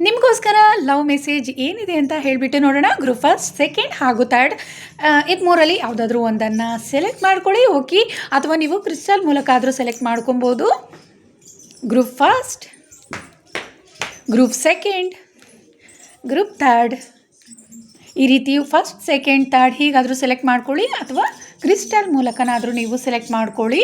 ನಿಮಗೋಸ್ಕರ love message ಏನಿದೆ ಅಂತ ಹೇಳಿಬಿಟ್ಟು ನೋಡೋಣ. ಗ್ರೂಪ್ ಫಸ್ಟ್, ಸೆಕೆಂಡ್ ಹಾಗೂ ಥರ್ಡ್, ಇದು ಮೂರಲ್ಲಿ ಯಾವುದಾದ್ರೂ ಒಂದನ್ನು ಸೆಲೆಕ್ಟ್ ಮಾಡ್ಕೊಳ್ಳಿ. ಓಕೆ, ಅಥವಾ ನೀವು ಕ್ರಿಸ್ಟಲ್ ಮೂಲಕ ಆದರೂ ಸೆಲೆಕ್ಟ್ ಮಾಡ್ಕೊಬೋದು. Group first, group second, group third, ಈ ರೀತಿ ಫಸ್ಟ್, ಸೆಕೆಂಡ್, ಥರ್ಡ್ ಹೀಗಾದರೂ ಸೆಲೆಕ್ಟ್ ಮಾಡ್ಕೊಳ್ಳಿ, ಅಥವಾ ಕ್ರಿಸ್ಟಲ್ ಮೂಲಕನಾದರೂ ನೀವು ಸೆಲೆಕ್ಟ್ ಮಾಡ್ಕೊಳ್ಳಿ.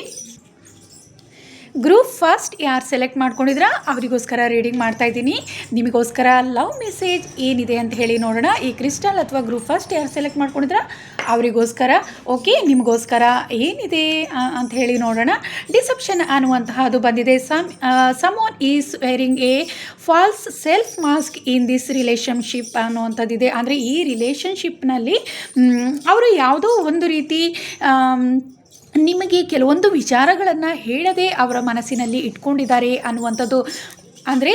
ಗ್ರೂಪ್ ಫಸ್ಟ್ ಯಾರು ಸೆಲೆಕ್ಟ್ ಮಾಡ್ಕೊಂಡಿದ್ರ ಅವರಿಗೋಸ್ಕರ ರೀಡಿಂಗ್ ಮಾಡ್ತಾಯಿದ್ದೀನಿ. ನಿಮಗೋಸ್ಕರ ಲವ್ ಮೆಸೇಜ್ ಏನಿದೆ ಅಂತ ಹೇಳಿ ನೋಡೋಣ. ಈ ಕ್ರಿಸ್ಟಲ್ ಅಥವಾ ಗ್ರೂಪ್ ಫಸ್ಟ್ ಯಾರು ಸೆಲೆಕ್ಟ್ ಮಾಡ್ಕೊಂಡಿದ್ರ ಅವರಿಗೋಸ್ಕರ. ಓಕೆ, ನಿಮಗೋಸ್ಕರ ಏನಿದೆ ಅಂತ ಹೇಳಿ ನೋಡೋಣ. ಡಿಸೆಪ್ಷನ್ ಅನ್ನುವಂತಹದ್ದು ಬಂದಿದೆ. Someone is wearing a false self mask in this relationship ಅನ್ನುವಂಥದ್ದಿದೆ. ಅಂದರೆ ಈ ರಿಲೇಷನ್ಶಿಪ್ನಲ್ಲಿ ಅವರು ಯಾವುದೋ ಒಂದು ರೀತಿ ನಿಮಗೆ ಕೆಲವೊಂದು ವಿಚಾರಗಳನ್ನು ಹೇಳದೆ ಅವರ ಮನಸ್ಸಿನಲ್ಲಿ ಇಟ್ಕೊಂಡಿದ್ದಾರೆ ಅನ್ನುವಂಥದ್ದು. ಅಂದರೆ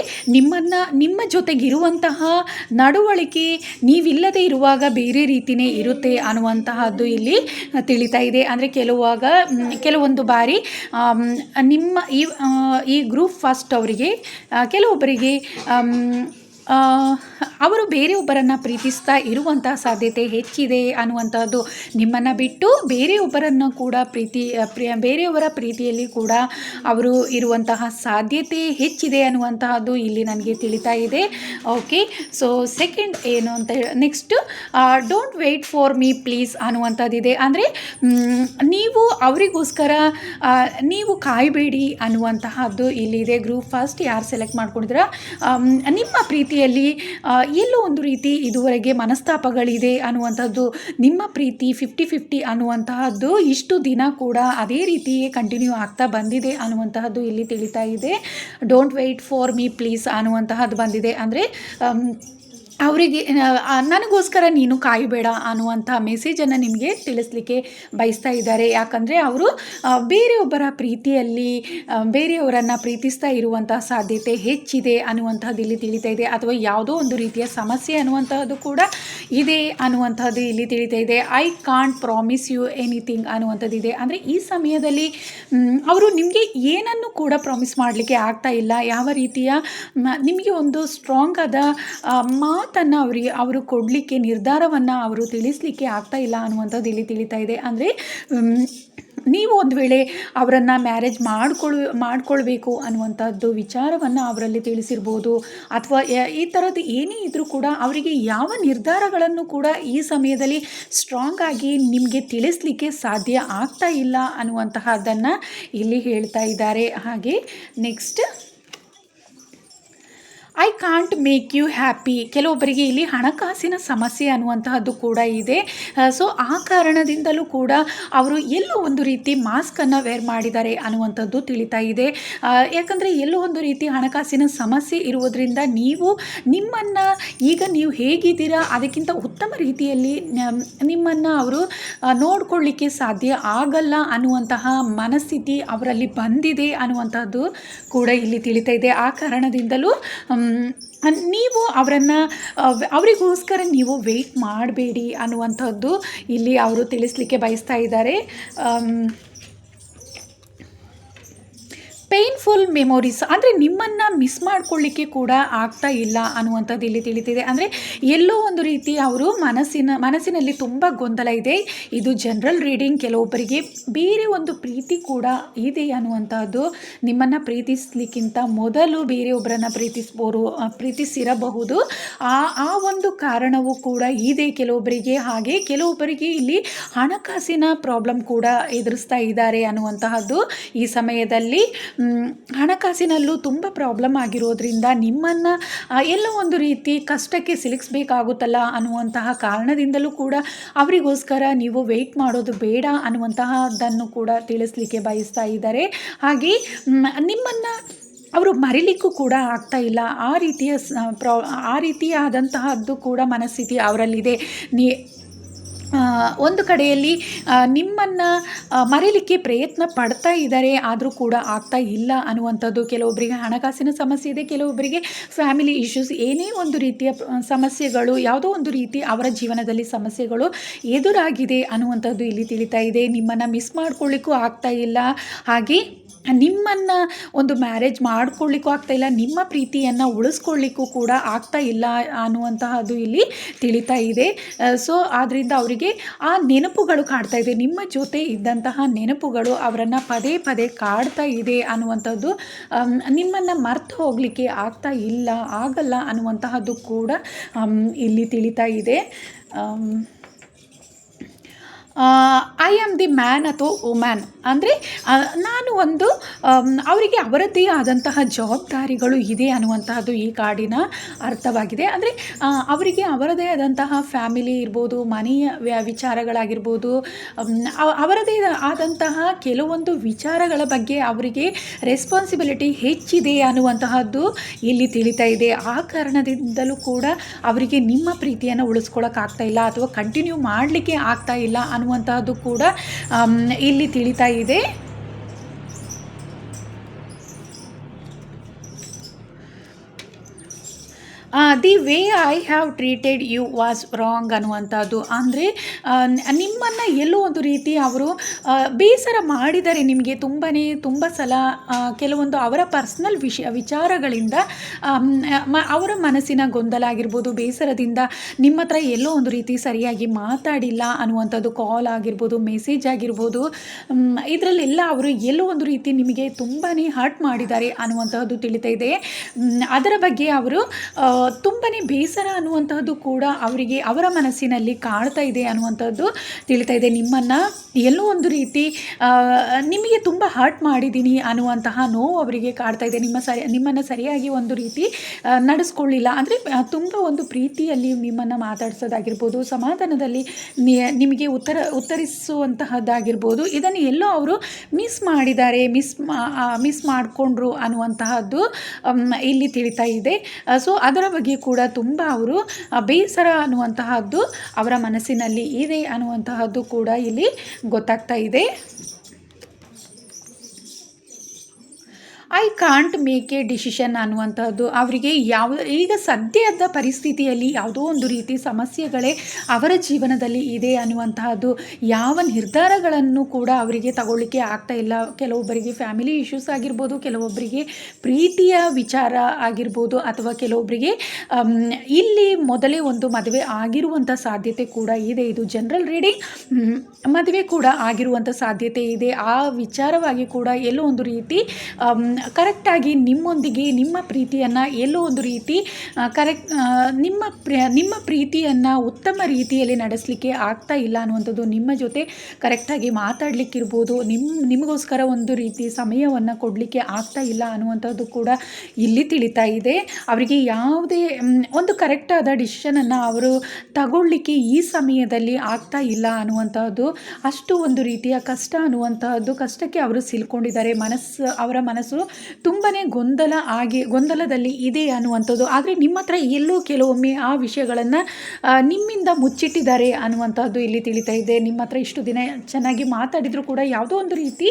ನಿಮ್ಮ ಜೊತೆಗಿರುವಂತಹ ನಡವಳಿಕೆ ನೀವಿಲ್ಲದೆ ಇರುವಾಗ ಬೇರೆ ರೀತಿಯೇ ಇರುತ್ತೆ ಅನ್ನುವಂತಹದ್ದು ಇಲ್ಲಿ ತಿಳಿತಾ ಇದೆ. ಅಂದರೆ ಕೆಲವೊಂದು ಬಾರಿ ನಿಮ್ಮ ಈ ಗ್ರೂಪ್ ಫಸ್ಟ್ ಅವರಿಗೆ ಕೆಲವೊಬ್ಬರಿಗೆ ಅವರು ಬೇರೆಯೊಬ್ಬರನ್ನು ಪ್ರೀತಿಸ್ತಾ ಇರುವಂತಹ ಸಾಧ್ಯತೆ ಹೆಚ್ಚಿದೆ ಅನ್ನುವಂಥದ್ದು. ನಿಮ್ಮನ್ನು ಬಿಟ್ಟು ಬೇರೆಯೊಬ್ಬರನ್ನು ಕೂಡ ಬೇರೆಯವರ ಪ್ರೀತಿಯಲ್ಲಿ ಕೂಡ ಅವರು ಇರುವಂತಹ ಸಾಧ್ಯತೆ ಹೆಚ್ಚಿದೆ ಅನ್ನುವಂತಹದ್ದು ಇಲ್ಲಿ ನನಗೆ ತಿಳಿತಾ ಇದೆ. ಓಕೆ, ಸೊ ಸೆಕೆಂಡ್ ಏನು ಅಂತ next, don't wait for me please ಅನ್ನುವಂಥದ್ದಿದೆ. ಅಂದರೆ ನೀವು ಅವರಿಗೋಸ್ಕರ ನೀವು ಕಾಯಬೇಡಿ ಅನ್ನುವಂತಹದ್ದು ಇಲ್ಲಿದೆ. ಗ್ರೂಪ್ ಫಸ್ಟ್ ಯಾರು ಸೆಲೆಕ್ಟ್ ಮಾಡ್ಕೊಂಡಿದ್ರ ನಿಮ್ಮ ಪ್ರೀತಿಯಲ್ಲಿ ಎಲ್ಲೋ ಒಂದು ರೀತಿ ಇದುವರೆಗೆ ಮನಸ್ತಾಪಗಳಿದೆ ಅನ್ನುವಂಥದ್ದು. ನಿಮ್ಮ ಪ್ರೀತಿ 50-50 ಅನ್ನುವಂತಹದ್ದು ಇಷ್ಟು ದಿನ ಕೂಡ ಅದೇ ರೀತಿಯೇ ಕಂಟಿನ್ಯೂ ಆಗ್ತಾ ಬಂದಿದೆ ಅನ್ನುವಂತಹದ್ದು ಇಲ್ಲಿ ತಿಳಿತಾ ಇದೆ. Don't wait for me please ಅನ್ನುವಂತಹದ್ದು ಬಂದಿದೆ. ಅಂದರೆ ಅವರಿಗೆ ನನಗೋಸ್ಕರ ನೀನು ಕಾಯಬೇಡ ಅನ್ನುವಂಥ ಮೆಸೇಜನ್ನು ನಿಮಗೆ ತಿಳಿಸ್ಲಿಕ್ಕೆ ಬಯಸ್ತಾ ಇದ್ದಾರೆ. ಯಾಕಂದರೆ ಅವರು ಬೇರೆಯೊಬ್ಬರ ಪ್ರೀತಿಯಲ್ಲಿ ಬೇರೆಯವರನ್ನು ಪ್ರೀತಿಸ್ತಾ ಇರುವಂಥ ಸಾಧ್ಯತೆ ಹೆಚ್ಚಿದೆ ಅನ್ನುವಂಥದ್ದು ಇಲ್ಲಿ ತಿಳಿತಾ ಇದೆ. ಅಥವಾ ಯಾವುದೋ ಒಂದು ರೀತಿಯ ಸಮಸ್ಯೆ ಅನ್ನುವಂತಹದ್ದು ಕೂಡ ಇದೆ ಅನ್ನುವಂಥದ್ದು ಇಲ್ಲಿ ತಿಳಿತಾ ಇದೆ. I can't promise you anything ಅನ್ನುವಂಥದ್ದಿದೆ. ಅಂದರೆ ಈ ಸಮಯದಲ್ಲಿ ಅವರು ನಿಮಗೆ ಏನನ್ನು ಕೂಡ ಪ್ರಾಮಿಸ್ ಮಾಡಲಿಕ್ಕೆ ಆಗ್ತಾ ಇಲ್ಲ. ಯಾವ ರೀತಿಯ ನಿಮಗೆ ಒಂದು ಸ್ಟ್ರಾಂಗ್ ಆದ ಮಾತನ್ನು ಅವರು ಕೊಡಲಿಕ್ಕೆ, ನಿರ್ಧಾರವನ್ನು ಅವರು ತಿಳಿಸ್ಲಿಕ್ಕೆ ಆಗ್ತಾ ಇಲ್ಲ ಅನ್ನುವಂಥದ್ದು ಇಲ್ಲಿ ತಿಳಿತಾ ಇದೆ. ಅಂದರೆ ನೀವು ಒಂದು ವೇಳೆ ಅವರನ್ನು ಮ್ಯಾರೇಜ್ ಮಾಡ್ಕೊಳ್ಬೇಕು ಅನ್ನುವಂಥದ್ದು ವಿಚಾರವನ್ನು ಅವರಲ್ಲಿ ತಿಳಿಸಿರ್ಬೋದು. ಅಥವಾ ಈ ಥರದ್ದು ಏನೇ ಇದ್ದರೂ ಕೂಡ ಅವರಿಗೆ ಯಾವ ನಿರ್ಧಾರಗಳನ್ನು ಕೂಡ ಈ ಸಮಯದಲ್ಲಿ ಸ್ಟ್ರಾಂಗ್ ಆಗಿ ನಿಮಗೆ ತಿಳಿಸ್ಲಿಕ್ಕೆ ಸಾಧ್ಯ ಆಗ್ತಾ ಇಲ್ಲ ಅನ್ನುವಂತಹದ್ದನ್ನು ಇಲ್ಲಿ ಹೇಳ್ತಾ ಇದ್ದಾರೆ. ಹಾಗೆ next, I can't make you happy. ಕೆಲವೊಬ್ಬರಿಗೆ ಇಲ್ಲಿ ಹಣಕಾಸಿನ ಸಮಸ್ಯೆ ಅನ್ನುವಂತಹದ್ದು ಕೂಡ ಇದೆ. ಸೊ ಆ ಕಾರಣದಿಂದಲೂ ಕೂಡ ಅವರು ಎಲ್ಲೋ ಒಂದು ರೀತಿ ಮಾಸ್ಕನ್ನು ವೇರ್ ಮಾಡಿದ್ದಾರೆ ಅನ್ನುವಂಥದ್ದು ತಿಳಿತಾ ಇದೆ. ಯಾಕಂದರೆ ಎಲ್ಲೋ ಒಂದು ರೀತಿ ಹಣಕಾಸಿನ ಸಮಸ್ಯೆ ಇರುವುದರಿಂದ ನಿಮ್ಮನ್ನು ಈಗ ನೀವು ಹೇಗಿದ್ದೀರಾ ಅದಕ್ಕಿಂತ ಉತ್ತಮ ರೀತಿಯಲ್ಲಿ ನಿಮ್ಮನ್ನು ಅವರು ನೋಡಿಕೊಳ್ಳಿಕ್ಕೆ ಸಾಧ್ಯ ಆಗಲ್ಲ ಅನ್ನುವಂತಹ ಮನಸ್ಥಿತಿ ಅವರಲ್ಲಿ ಬಂದಿದೆ ಅನ್ನುವಂಥದ್ದು ಕೂಡ ಇಲ್ಲಿ ತಿಳಿತಾ ಇದೆ. ಆ ಕಾರಣದಿಂದಲೂ ನೀವು ಅವರಿಗೋಸ್ಕರ ನೀವು ವೆಯ್ಟ್ ಮಾಡಬೇಡಿ ಅನ್ನುವಂಥದ್ದು ಇಲ್ಲಿ ಅವರು ತಿಳಿಸ್ಲಿಕ್ಕೆ ಬಯಸ್ತಾ ಇದ್ದಾರೆ. ಪೇನ್ಫುಲ್ ಮೆಮೊರೀಸ್, ಅಂದರೆ ನಿಮ್ಮನ್ನು ಮಿಸ್ ಮಾಡ್ಕೊಳ್ಳಿಕ್ಕೆ ಕೂಡ ಆಗ್ತಾ ಇಲ್ಲ ಅನ್ನುವಂಥದ್ದು ಇಲ್ಲಿ ತಿಳಿತಿದೆ. ಅಂದರೆ ಎಲ್ಲೋ ಒಂದು ರೀತಿ ಅವರು ಮನಸ್ಸಿನಲ್ಲಿ ತುಂಬ ಗೊಂದಲ ಇದೆ. ಇದು ಜನರಲ್ ರೀಡಿಂಗ್. ಕೆಲವೊಬ್ಬರಿಗೆ ಬೇರೆ ಒಂದು ಪ್ರೀತಿ ಕೂಡ ಇದೆ ಅನ್ನುವಂಥದ್ದು. ನಿಮ್ಮನ್ನು ಪ್ರೀತಿಸಲಿಕ್ಕಿಂತ ಮೊದಲು ಬೇರೆಯೊಬ್ಬರನ್ನು ಪ್ರೀತಿಸಿರಬಹುದು. ಆ ಒಂದು ಕಾರಣವೂ ಕೂಡ ಇದೆ ಕೆಲವೊಬ್ಬರಿಗೆ. ಹಾಗೆ ಕೆಲವೊಬ್ಬರಿಗೆ ಇಲ್ಲಿ ಹಣಕಾಸಿನ ಪ್ರಾಬ್ಲಮ್ ಕೂಡ ಎದುರಿಸ್ತಾ ಇದ್ದಾರೆ ಅನ್ನುವಂತಹದ್ದು. ಈ ಸಮಯದಲ್ಲಿ ಹಣಕಾಸಿನಲ್ಲೂ ತುಂಬ ಪ್ರಾಬ್ಲಮ್ ಆಗಿರೋದ್ರಿಂದ ನಿಮ್ಮನ್ನು ಎಲ್ಲೋ ಒಂದು ರೀತಿ ಕಷ್ಟಕ್ಕೆ ಸಿಲುಕಿಸಬೇಕಾಗುತ್ತಲ್ಲ ಅನ್ನುವಂತಹ ಕಾರಣದಿಂದಲೂ ಕೂಡ ಅವರಿಗೋಸ್ಕರ ನೀವು ವೆಯ್ಟ್ ಮಾಡೋದು ಬೇಡ ಅನ್ನುವಂತಹದ್ದನ್ನು ಕೂಡ ತಿಳಿಸ್ಲಿಕ್ಕೆ ಬಯಸ್ತಾ ಇದ್ದಾರೆ. ಹಾಗೆ ನಿಮ್ಮನ್ನು ಅವರು ಮರಿಲಿಕ್ಕೂ ಕೂಡ ಆಗ್ತಾ ಇಲ್ಲ. ಆ ರೀತಿಯಾದಂತಹದ್ದು ಕೂಡ ಮನಸ್ಥಿತಿ ಅವರಲ್ಲಿದೆ. ಒಂದು ಕಡೆಯಲ್ಲಿ ನಿಮ್ಮನ್ನು ಮರೀಲಿಕ್ಕೆ ಪ್ರಯತ್ನ ಪಡ್ತಾ ಇದ್ದಾರೆ, ಆದರೂ ಕೂಡ ಆಗ್ತಾ ಇಲ್ಲ ಅನ್ನುವಂಥದ್ದು. ಕೆಲವೊಬ್ಬರಿಗೆ ಹಣಕಾಸಿನ ಸಮಸ್ಯೆ ಇದೆ, ಕೆಲವೊಬ್ಬರಿಗೆ ಫ್ಯಾಮಿಲಿ ಇಶ್ಯೂಸ್, ಏನೇ ಒಂದು ರೀತಿಯ ಸಮಸ್ಯೆಗಳು, ಯಾವುದೋ ಒಂದು ರೀತಿ ಅವರ ಜೀವನದಲ್ಲಿ ಸಮಸ್ಯೆಗಳು ಎದುರಾಗಿದೆ ಅನ್ನುವಂಥದ್ದು ಇಲ್ಲಿ ತಿಳಿತಾ ಇದೆ. ನಿಮ್ಮನ್ನು ಮಿಸ್ ಮಾಡ್ಕೊಳ್ಳಿಕ್ಕೂ ಆಗ್ತಾ ಇಲ್ಲ. ಹಾಗೆ ನಿಮ್ಮನ್ನು ಒಂದು ಮ್ಯಾರೇಜ್ ಮಾಡ್ಕೊಳ್ಳಿಕ್ಕೂ ಆಗ್ತಾಯಿಲ್ಲ, ನಿಮ್ಮ ಪ್ರೀತಿಯನ್ನು ಉಳಿಸ್ಕೊಳ್ಳಿಕ್ಕೂ ಕೂಡ ಆಗ್ತಾ ಇಲ್ಲ ಅನ್ನುವಂತಹದ್ದು ಇಲ್ಲಿ ತಿಳಿತಾ ಇದೆ. ಸೊ ಆದ್ದರಿಂದ ಅವರಿಗೆ ಆ ನೆನಪುಗಳು ಕಾಡ್ತಾ ಇದೆ, ನಿಮ್ಮ ಜೊತೆ ಇದ್ದಂತಹ ನೆನಪುಗಳು ಅವರನ್ನು ಪದೇ ಪದೇ ಕಾಡ್ತಾ ಇದೆ ಅನ್ನುವಂಥದ್ದು, ನಿಮ್ಮನ್ನು ಮರ್ತು ಹೋಗಲಿಕ್ಕೆ ಆಗ್ತಾ ಇಲ್ಲ, ಆಗಲ್ಲ ಅನ್ನುವಂತಹದ್ದು ಕೂಡ ಇಲ್ಲಿ ತಿಳಿತಾ ಇದೆ. ಐ ಆಮ್ ದಿ ಮ್ಯಾನ್ ಅಥವಾ ವುಮ್ಯಾನ್ ಅಂದರೆ ನಾನು ಒಂದು ಅವರಿಗೆ ಅವರದ್ದೇ ಆದಂತಹ ಜವಾಬ್ದಾರಿಗಳು ಇದೆ ಅನ್ನುವಂತಹದ್ದು ಈ ಕಾರ್ಡಿನ ಅರ್ಥವಾಗಿದೆ. ಅಂದರೆ ಅವರಿಗೆ ಅವರದೇ ಆದಂತಹ ಫ್ಯಾಮಿಲಿ ಇರ್ಬೋದು, ಮನೆಯ ವಿಚಾರಗಳಾಗಿರ್ಬೋದು, ಅವರದೇ ಆದಂತಹ ಕೆಲವೊಂದು ವಿಚಾರಗಳ ಬಗ್ಗೆ ಅವರಿಗೆ ರೆಸ್ಪಾನ್ಸಿಬಿಲಿಟಿ ಹೆಚ್ಚಿದೆ ಅನ್ನುವಂತಹದ್ದು ಇಲ್ಲಿ ತಿಳಿತಾ ಇದೆ. ಆ ಕಾರಣದಿಂದಲೂ ಕೂಡ ಅವರಿಗೆ ನಿಮ್ಮ ಪ್ರೀತಿಯನ್ನು ಉಳಿಸ್ಕೊಳ್ಳೋಕ್ಕಾಗ್ತಾ ಇಲ್ಲ ಅಥವಾ ಕಂಟಿನ್ಯೂ ಮಾಡಲಿಕ್ಕೆ ಆಗ್ತಾ ಇಲ್ಲ ಅನ್ನುವಂತಹದ್ದು ಕೂಡ ಇಲ್ಲಿ ತಿಳಿತಾ ಇದೆ. The way I have treated you was wrong ಅನ್ನುವಂಥದ್ದು. ಅಂದರೆ ನಿಮ್ಮನ್ನು ಎಲ್ಲೋ ಒಂದು ರೀತಿ ಅವರು ಬೇಸರ ಮಾಡಿದ್ದಾರೆ, ನಿಮಗೆ ತುಂಬ ಸಲ ಕೆಲವೊಂದು ಅವರ ಪರ್ಸ್ನಲ್ ವಿಚಾರಗಳಿಂದ ಅವರ ಮನಸ್ಸಿನ ಗೊಂದಲ ಆಗಿರ್ಬೋದು, ಬೇಸರದಿಂದ ನಿಮ್ಮ ಹತ್ರ ಎಲ್ಲೋ ಒಂದು ರೀತಿ ಸರಿಯಾಗಿ ಮಾತಾಡಿಲ್ಲ ಅನ್ನುವಂಥದ್ದು, ಕಾಲ್ ಆಗಿರ್ಬೋದು, ಮೆಸೇಜ್ ಆಗಿರ್ಬೋದು, ಇದರಲ್ಲೆಲ್ಲ ಅವರು ಎಲ್ಲೋ ಒಂದು ರೀತಿ ನಿಮಗೆ ತುಂಬಾ ಹರ್ಟ್ ಮಾಡಿದ್ದಾರೆ ಅನ್ನುವಂತಹದ್ದು ತಿಳಿತಾ ಇದೆ. ಅದರ ಬಗ್ಗೆ ಅವರು ತುಂಬಾ ಬೇಸರ ಅನ್ನುವಂತಹದ್ದು ಕೂಡ ಅವರಿಗೆ ಅವರ ಮನಸ್ಸಿನಲ್ಲಿ ಕಾಡ್ತಾ ಇದೆ ಅನ್ನುವಂಥದ್ದು ತಿಳಿತಾ ಇದೆ. ನಿಮ್ಮನ್ನು ಎಲ್ಲೋ ಒಂದು ರೀತಿ ನಿಮಗೆ ತುಂಬ ಹರ್ಟ್ ಮಾಡಿದ್ದೀನಿ ಅನ್ನುವಂತಹ ನೋವು ಅವರಿಗೆ ಕಾಡ್ತಾ ಇದೆ. ನಿಮ್ಮನ್ನು ಸರಿಯಾಗಿ ಒಂದು ರೀತಿ ನಡೆಸ್ಕೊಳ್ಳಿಲ್ಲ, ಅಂದರೆ ತುಂಬ ಒಂದು ಪ್ರೀತಿಯಲ್ಲಿ ನಿಮ್ಮನ್ನು ಮಾತಾಡಿಸೋದಾಗಿರ್ಬೋದು, ಸಮಾಧಾನದಲ್ಲಿ ನಿಮಗೆ ಉತ್ತರಿಸುವಂತಹದ್ದಾಗಿರ್ಬೋದು, ಇದನ್ನು ಎಲ್ಲೋ ಅವರು ಮಿಸ್ ಮಾಡಿದ್ದಾರೆ, ಮಿಸ್ ಮಾಡಿಕೊಂಡ್ರು ಅನ್ನುವಂತಹದ್ದು ಇಲ್ಲಿ ತಿಳಿತಾ ಇದೆ. ಸೊ ಅದರ ಬಗ್ಗೆ ಕೂಡ ತುಂಬ ಅವರು ಬೇಸರ ಅನ್ನುವಂತಹದ್ದು ಅವರ ಮನಸ್ಸಿನಲ್ಲಿ ಇದೆ ಅನ್ನುವಂತಹದ್ದು ಕೂಡ ಇಲ್ಲಿ ಗೊತ್ತಾಗ್ತಾ ಇದೆ. I can't make A decision ಅನ್ನುವಂಥದ್ದು ಅವರಿಗೆ ಈಗ ಸದ್ಯದ ಪರಿಸ್ಥಿತಿಯಲ್ಲಿ ಯಾವುದೋ ಒಂದು ರೀತಿ ಸಮಸ್ಯೆಗಳೇ ಅವರ ಜೀವನದಲ್ಲಿ ಇದೆ ಅನ್ನುವಂತಹದ್ದು, ಯಾವ ನಿರ್ಧಾರಗಳನ್ನು ಕೂಡ ಅವರಿಗೆ ತಗೊಳ್ಳಿಕ್ಕೆ ಆಗ್ತಾ ಇಲ್ಲ. ಕೆಲವೊಬ್ಬರಿಗೆ ಫ್ಯಾಮಿಲಿ ಇಶ್ಯೂಸ್ ಆಗಿರ್ಬೋದು, ಕೆಲವೊಬ್ಬರಿಗೆ ಪ್ರೀತಿಯ ವಿಚಾರ ಆಗಿರ್ಬೋದು, ಅಥವಾ ಕೆಲವೊಬ್ಬರಿಗೆ ಇಲ್ಲಿ ಮೊದಲೇ ಒಂದು ಮದುವೆ ಆಗಿರುವಂಥ ಸಾಧ್ಯತೆ ಕೂಡ ಇದೆ. ಇದು ಜನರಲ್ ರೀಡಿಂಗ್, ಮದುವೆ ಕೂಡ ಆಗಿರುವಂಥ ಸಾಧ್ಯತೆ ಇದೆ. ಆ ವಿಚಾರವಾಗಿ ಕೂಡ ಎಲ್ಲೋ ಒಂದು ರೀತಿ ಕರೆಕ್ಟಾಗಿ ನಿಮ್ಮೊಂದಿಗೆ ನಿಮ್ಮ ಪ್ರೀತಿಯನ್ನು ಎಲ್ಲೋ ಒಂದು ರೀತಿ ನಿಮ್ಮ ಪ್ರೀತಿಯನ್ನು ಉತ್ತಮ ರೀತಿಯಲ್ಲಿ ನಡೆಸಲಿಕ್ಕೆ ಆಗ್ತಾ ಇಲ್ಲ ಅನ್ನುವಂಥದ್ದು, ನಿಮ್ಮ ಜೊತೆ ಕರೆಕ್ಟಾಗಿ ಮಾತಾಡಲಿಕ್ಕಿರ್ಬೋದು, ನಿಮಗೋಸ್ಕರ ಒಂದು ರೀತಿ ಸಮಯವನ್ನು ಕೊಡಲಿಕ್ಕೆ ಆಗ್ತಾ ಇಲ್ಲ ಅನ್ನುವಂಥದ್ದು ಕೂಡ ಇಲ್ಲಿ ತಿಳಿತಾ ಇದೆ. ಅವರಿಗೆ ಯಾವುದೇ ಒಂದು ಕರೆಕ್ಟಾದ ಡಿಸಿಷನನ್ನು ಅವರು ತಗೊಳ್ಳಿಕ್ಕೆ ಈ ಸಮಯದಲ್ಲಿ ಆಗ್ತಾ ಇಲ್ಲ ಅನ್ನುವಂತಹದ್ದು, ಅಷ್ಟು ಒಂದು ರೀತಿಯ ಕಷ್ಟ ಅನ್ನುವಂತಹದ್ದು, ಕಷ್ಟಕ್ಕೆ ಅವರು ಸಿಲ್ಕೊಂಡಿದ್ದಾರೆ. ಅವರ ಮನಸ್ಸು ತುಂಬಾ ಗೊಂದಲದಲ್ಲಿ ಇದೆ ಅನ್ನುವಂಥದ್ದು. ಆದರೆ ನಿಮ್ಮ ಹತ್ರ ಎಲ್ಲೋ ಕೆಲವೊಮ್ಮೆ ಆ ವಿಷಯಗಳನ್ನು ನಿಮ್ಮಿಂದ ಮುಚ್ಚಿಟ್ಟಿದ್ದಾರೆ ಅನ್ನುವಂಥದ್ದು ಇಲ್ಲಿ ತಿಳಿತಾ ಇದೆ. ನಿಮ್ಮ ಹತ್ರ ಇಷ್ಟು ದಿನ ಚೆನ್ನಾಗಿ ಮಾತಾಡಿದರೂ ಕೂಡ ಯಾವುದೋ ಒಂದು ರೀತಿ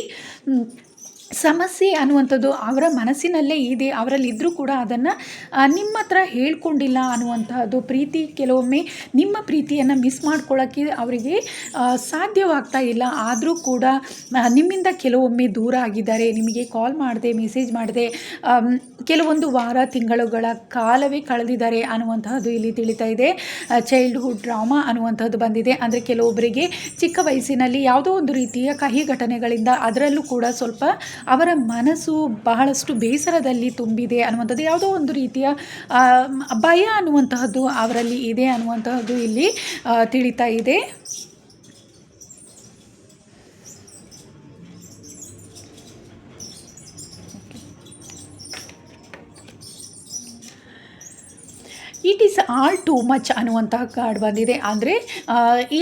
ಸಮಸ್ಯೆ ಅನ್ನುವಂಥದ್ದು ಅವರ ಮನಸ್ಸಿನಲ್ಲೇ ಇದೆ, ಅವರಲ್ಲಿದ್ದರೂ ಕೂಡ ಅದನ್ನು ನಿಮ್ಮ ಹತ್ರ ಹೇಳ್ಕೊಂಡಿಲ್ಲ ಅನ್ನುವಂತಹದ್ದು. ಕೆಲವೊಮ್ಮೆ ನಿಮ್ಮ ಪ್ರೀತಿಯನ್ನು ಮಿಸ್ ಮಾಡ್ಕೊಳ್ಳೋಕ್ಕೆ ಅವರಿಗೆ ಸಾಧ್ಯವಾಗ್ತಾ ಇಲ್ಲ, ಆದರೂ ಕೂಡ ನಿಮ್ಮಿಂದ ಕೆಲವೊಮ್ಮೆ ದೂರ ಆಗಿದ್ದಾರೆ. ನಿಮಗೆ ಕಾಲ್ ಮಾಡದೆ, ಮೆಸೇಜ್ ಮಾಡದೆ ಕೆಲವೊಂದು ವಾರ ತಿಂಗಳುಗಳ ಕಾಲವೇ ಕಳೆದಿದ್ದಾರೆ ಅನ್ನುವಂತಹದ್ದು ಇಲ್ಲಿ ತಿಳಿತಾ ಇದೆ. ಚೈಲ್ಡ್ಹುಡ್ ಡ್ರಾಮಾ ಅನ್ನುವಂಥದ್ದು ಬಂದಿದೆ. ಅಂದರೆ ಕೆಲವೊಬ್ಬರಿಗೆ ಚಿಕ್ಕ ವಯಸ್ಸಿನಲ್ಲಿ ಯಾವುದೋ ಒಂದು ರೀತಿಯ ಕಹಿ ಘಟನೆಗಳಿಂದ ಅದರಲ್ಲೂ ಕೂಡ ಸ್ವಲ್ಪ ಅವರ ಮನಸ್ಸು ಬಹಳಷ್ಟು ಬೇಸರದಲ್ಲಿ ತುಂಬಿದೆ ಅನ್ನುವಂಥದ್ದು, ಯಾವುದೋ ಒಂದು ರೀತಿಯ ಭಯ ಅನ್ನುವಂತಹದ್ದು ಅವರಲ್ಲಿ ಇದೆ ಅನ್ನುವಂತಹದ್ದು ಇಲ್ಲಿ ತಿಳಿತಾ ಇದೆ. It is all too much ಅನ್ನುವಂತಹ ಕಾರ್ಡ್ ಬಂದಿದೆ. ಅಂದರೆ